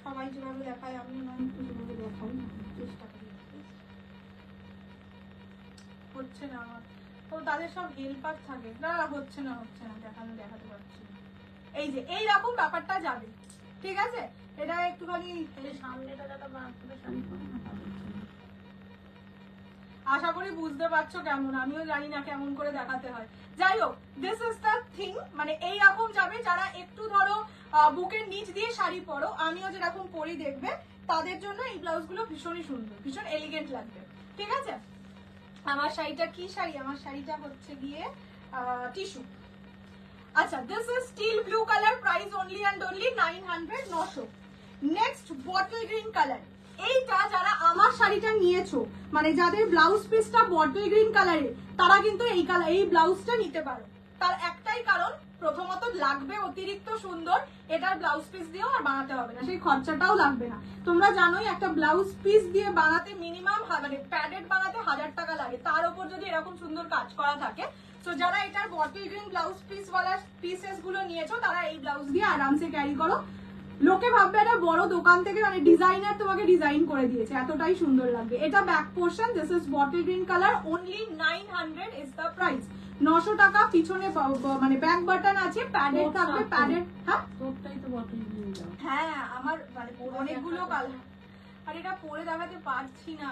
সবাই যেভাবে দেখায় আমি একটু যেভাবে দেখাই, চেষ্টা করি। হচ্ছে না আমার তো, তাদের সব হেল্পার থাকে, না হচ্ছে না দেখাতে পারছি না। এই যে এইরকম ব্যাপারটা যাবে, ঠিক আছে। এটা একটুখানি এই সামনেটা যারা বার করে শাড়ি পরে না তাদের জন্য। আশা করি বুঝতে পারছো কেমন, আমিও জানি না কেমন করে দেখাতে হয়। যাই হোক, দিস ইজ দ্য থিং, মানে এইরকম যাবে যারা একটু ধরো বুকের নিচ দিয়ে শাড়ি পরো, আমিও যেরকম পরি দেখবে, তাদের জন্য এই ব্লাউজ গুলো ভীষণই সুন্দর, ভীষণ এলিগেন্ট লাগবে, ঠিক আছে। আমার শাড়িটা কি শাড়ি, আমার শাড়িটা হচ্ছে গিয়ে টিস্যু। আচ্ছা this is steel blue colour, price only and only 900, 900। Next bottle green colour. এইটা যারা আমার শাড়িটা নিয়েছো, মানে যাদের ব্লাউজ পিসটা বটল গ্রিন কালারের, তারা কিন্তু এই ব্লাউজটা নিতে পারো। তার একটাই কারণ, প্রথমত লাগবে অতিরিক্ত সুন্দর, এটার ব্লাউজ পিস দিয়েও আর বানাতে হবে না, সেই খরচাটাও লাগবে না। তোমরা জানোই একটা ব্লাউজ পিস দিয়ে বানাতে মিনিমাম মানে প্যাডেড বানাতে 1000 টাকা লাগে, তার উপর যদি এরকম সুন্দর কাজ করা থাকে। তো যারা এটার বটল গ্রিন ব্লাউজ পিস ওয়ালা পিসেস গুলো নিয়েছো, তারা এই ব্লাউজ দিয়ে আরামসে ক্যারি করো। লোকে ভাববে একটা বড় দোকান থেকে মানে ডিজাইনার তোমাকে ডিজাইন করে দিয়েছে, এতটাই সুন্দর লাগবে। এটা back portion, this is bottle green colour, only 900 is the price. 900 টাকা। পিছনে মানে ব্যাক বাটন আছে, প্যাডেড থাকবে, প্যাডেড। হ্যাঁ তোরটাই তো বটল নিয়ে যাও। হ্যাঁ আমার মানে অনেকগুলো কালার, আর এটা পরে দেখাতে পারছি না।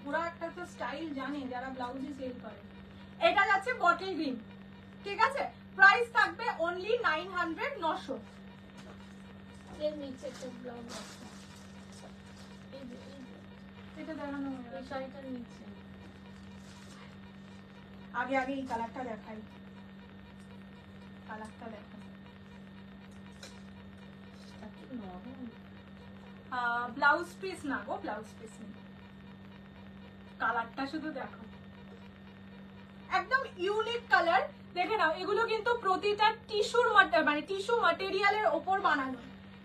ওরা একটা তো স্টাইল জানে যারা ব্লাউজই সেল করে। এটা যাচ্ছে বটল গ্রিন, ঠিক আছে। প্রাইস থাকবে অনলি 900, 900। এর নিচে একটা ব্লাউজ আছে, এই যে এটা দেখানো এই শাড়িটার নিচে। আগে এই কালারটা দেখাই, কালারটা দেখাই। এটা কি নরম। ব্লাউজ পিস না গো, ব্লাউজ পিস নেই, কালারটা শুধু দেখো, একদম ইউনিক কালার। দেখে নাও, এগুলো কিন্তু প্রতিটা টিস্যুর মানে টিস্যু ম্যাটেরিয়ালের ওপর বানানো,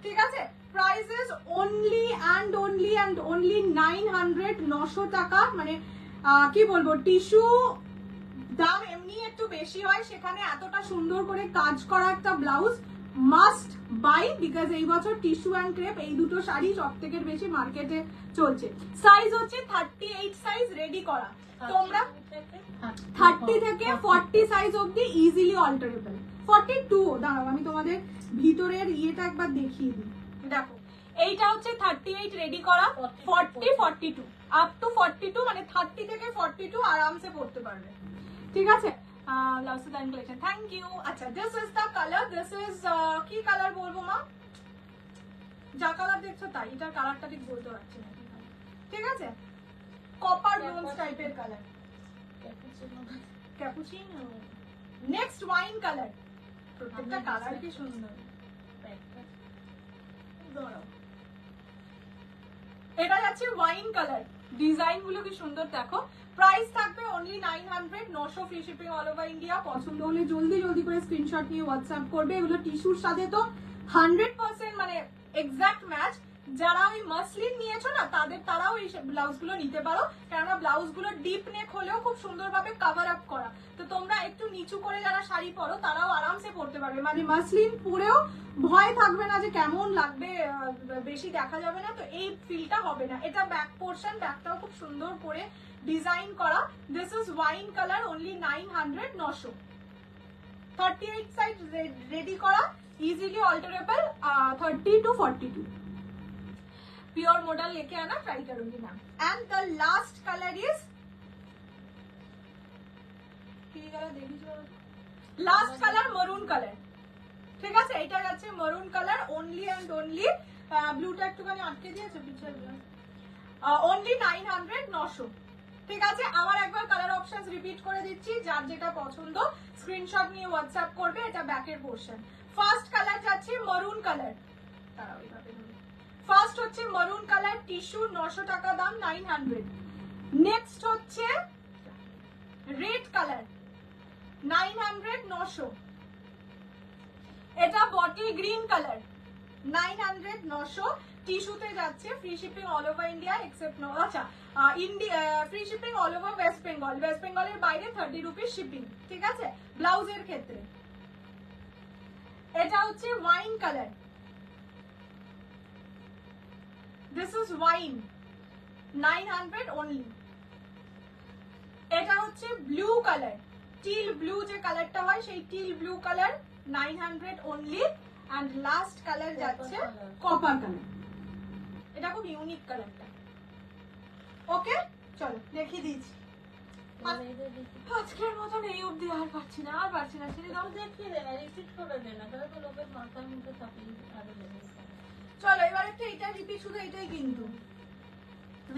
ঠিক আছে। Price is only and only 900, 900 টাকা। মানে কি বলবো, টিস্যু দাম এমনি একটু বেশি হয়, সেখানে এতটা সুন্দর করে কাজ করা একটা ব্লাউজ মাস্ট বাই, বিকজ এই বছর টিস্যু অ্যান্ড ক্রেপ এই দুটো শাড়ি সব থেকে বেশি মার্কেটে চলছে। সাইজ হচ্ছে 38 সাইজ রেডি করা। তোমরা 30 থেকে 40 সাইজ অবধি ইজিলি অল্টারেবল। 42, দাঁড়াও আমি তোমাদের ভিতরের ইয়েটা একবার দেখিয়ে দিই। দেখো এইটা হচ্ছে 38 রেডি করা, 40, 42 আপ টু 42, মানে 30 থেকে 42 আরামসে পড়তে পারবে, ঠিক আছে। Thank you. আচ্ছা this is the colour, this is কি কালার বলবো মা, যা কালার দেখছো তাই, এটার কালারটা ঠিক বলতে পারছি না, ঠিক আছে। কপার ব্রোঞ্জ টাইপের colour, cappuccino. Next wine colour, প্রত্যেকটা কালার কি সুন্দর। এটা যাচ্ছে ওয়াইন কালার, ডিজাইন গুলো কি সুন্দর দেখো। প্রাইস থাকবে only 900, 900 free shipping all over India. পছন্দ হলে জলদি করে স্ক্রিনশট নিয়ে হোয়াটসঅ্যাপ করবে। এগুলো টিস্যুর সাথে তো 100% মানে এক্সাক্ট ম্যাচ। যারা ওই মাসলিন নিয়েছো না, তারাও এই ব্লাউজ গুলো নিতে পারো, কেননা ব্লাউজ গুলো ডিপ নেক হলেও খুব সুন্দরভাবে কভার আপ করা। তো তোমরা একটু নিচু করে যারা শাড়ি পরো, তারাও আরামসে পরতে পারবে, মানে মাসলিন পরেও ভয় থাকবে না যে কেমন লাগবে, বেশি দেখা যাবে না, তো এই ফিলটা হবে না। এটা ব্যাক পোর্শন, ব্যাকটাও খুব সুন্দর করে ডিজাইন করা। This is wine colour, only 900, 900। 38 size ready করা, easily alterable 30 to 42। Pure model लेके आना, ट्राई करूंगी ma'am. And the last colour is last colour maroon colour, ঠিক আছে। এটা যাচ্ছে maroon colour, only and only ব্লুটা একটুখানি আটকে দিয়েছে পিছের অনলি 900 900 ঠিক আছে। আবার একবার কালার অপশনস রিপিট করে দিচ্ছি, যার যেটা পছন্দ স্ক্রিনশট নিয়ে হোয়াটসঅ্যাপ করবে। এটা ব্যাকের পোর্শন। ফার্স্ট কালার যাচ্ছে মারুন কালার, ফার্স্ট হচ্ছে মারুন কালার, টিস্যু 900 টাকা দাম, 900। নেক্সট হচ্ছে রেড কালার, 900 900। এটা বটল গ্রিন কালার, 900 900। টিস্যুতে যাচ্ছে, free shipping all over India except no, আচ্ছা free shipping all over West Bengal, West বেঙ্গলের বাইরে 30 রুপিস শিপিং, ঠিক আছে ব্লাউজের ক্ষেত্রে। এটা হচ্ছে wine colour, this is wine, 900 only. এটা হচ্ছে ব্লু কালার, টিল ব্লু যে কালারটা হয় সেই teal blue colour, 900 only. And last colour যাচ্ছে কপার কালার, এটা খুব ইউনিক কালারটা। ওকে চলো দেখিয়ে দিচ্ছি। আজকের মতন এই অবধি আর পারছি না, আর পারছি না, ছেড়ে দাও। দেখিয়ে দে না, রিপিট করে দে না, তাহলে তো লোকের মাথার মুখে থাকলে আরো লেগে যাবে। চলো এবার একটু এটা রিপিট, শুধু এটাই কিন্তু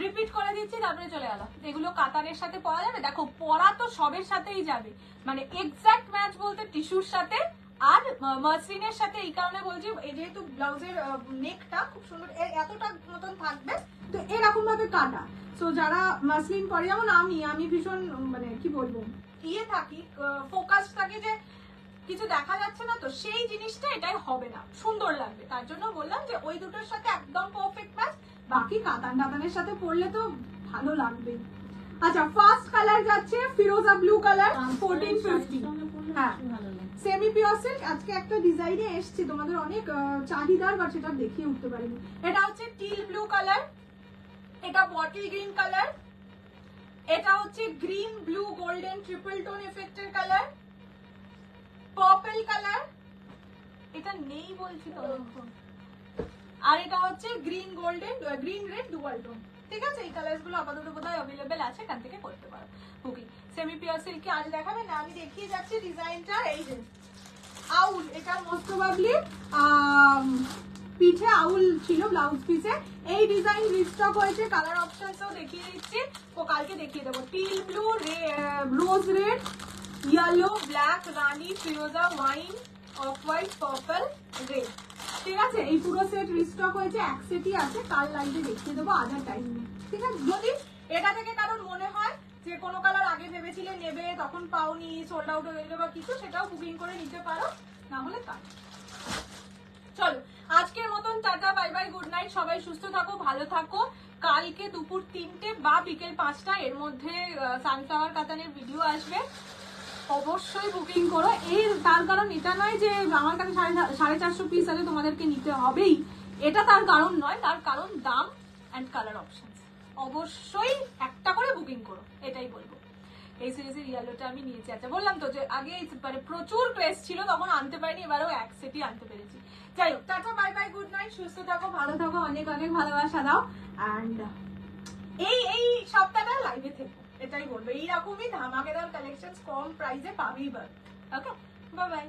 রিপিট করে দিচ্ছি, তারপরে চলে গেল। এগুলো কাতারের সাথে পরা যাবে, দেখো পরা তো সবের সাথেই যাবে, মানে এক্সাক্ট ম্যাচ বলতে টিস্যুর সাথে আর মাসলিনের সাথে। এই কারণে বলছি, এই যেহেতু ব্লাউজের নেকটা খুব সুন্দর এতটা মতন থাকবে, তো এরকম ভাবে কাটা। সো যারা মাসলিন পরে, যেমন আমি ভীষণ মানে কি বলবো ইয়ে থাকি, ফোকাস থাকি যে কিছু দেখা যাচ্ছে না, তো সেই জিনিসটা এটাই হবে না, সুন্দর লাগবে। তার জন্য বললাম যে ওই দুটোর সাথে একদম পারফেক্ট ম্যাচ, বাকি কাতান টাতানের সাথে পরলে তো ভালো লাগবে। আচ্ছা ফার্স্ট কালার যাচ্ছে ফিরোজা ব্লু কালার, 1450। হ্যাঁ সেমি পিওর সিল্ক। আজকে একটা ডিজাইনে এসছে, তোমাদের অনেক চাহিদার, বা সেটা দেখিয়ে উঠতে পারিনি। এটা হচ্ছে টিল ব্লু কালার, এটা বটল গ্রিন কালার, এটা হচ্ছে green blue golden triple tone এফেক্টের কালার, পার্পল কালার, এটা নেই বলছি তো, আর এটা হচ্ছে green golden green red dual tone, ঠিক আছে। এই কালার গুলো আপাতত বোধহয় অ্যাভেলেবেল আছে, এখান থেকে করতে পারো বুকিং। সেমি পিওর সিল্কে আজ দেখাবে না, আমি দেখিয়ে যাচ্ছি ডিজাইনটা। এই যে আউল, এটা মোস্ট প্রবাবলি পিঠে আউল ছিল ব্লাউজ পিসে। এই ডিজাইন রিস্টক হয়েছে, কালার অপশনসও দেখিয়ে দিচ্ছি, ও কালকে দেখিয়ে দেবো। Teal blue, rose red, yellow, black, রানি, ফিরোজা, wine, off white, purple, red, ঠিক আছে। এই পুরো সেট রিস্টক হয়েছে, এক সেটই আছে, কাল লাইভে দেখিয়ে দেবো, আদার টাইম নেই, ঠিক আছে। যদি এটা থেকে কারণ মনে হয় যে কোনো কালার আগে ভেবেছিলে নেবে, তখন পাওনি, সোল্ড আউট হয়ে গেলে বা কিছু, সেটাও বুকিং করে নিতে পারো, না হলে কাল। চলো আজকের মতন tata, bye bye, good night, সবাই সুস্থ থাকো, ভালো থাকো। কালকে দুপুর 3টে বা বিকেল 5টা এর মধ্যে সানফ্লাওয়ার কাতানের ভিডিও আসবে, অবশ্যই বুকিং করো। এর তার কারণ এটা নয় যে আমার কাছে 450 পিস আছে তোমাদেরকে নিতে হবেই, এটা তার কারণ নয়, তার কারণ দাম অ্যান্ড কালার অপশন। অবশ্যই একটা করে বুকিং করো, এটাই বলবো। এই সিরিজের ইয়েলোটা আমি নিয়েছি, আচ্ছা বললাম তো যে আগে মানে প্রচুর ক্রেজ ছিল, তখন আনতে পারিনি, এবারেও এক সেটই আনতে পেরেছি। যাই হোক, tata, bye bye, good night, সুস্থ থাকো, ভালো থাকো, অনেক অনেক ভালোবাসা দাও। অ্যান্ড এই সপ্তাহটা লাইভে থেকো, এটাই বলবো। এইরকমই ধামাকেদার কালেকশন কম প্রাইসে পাবেই। Okay bye bye.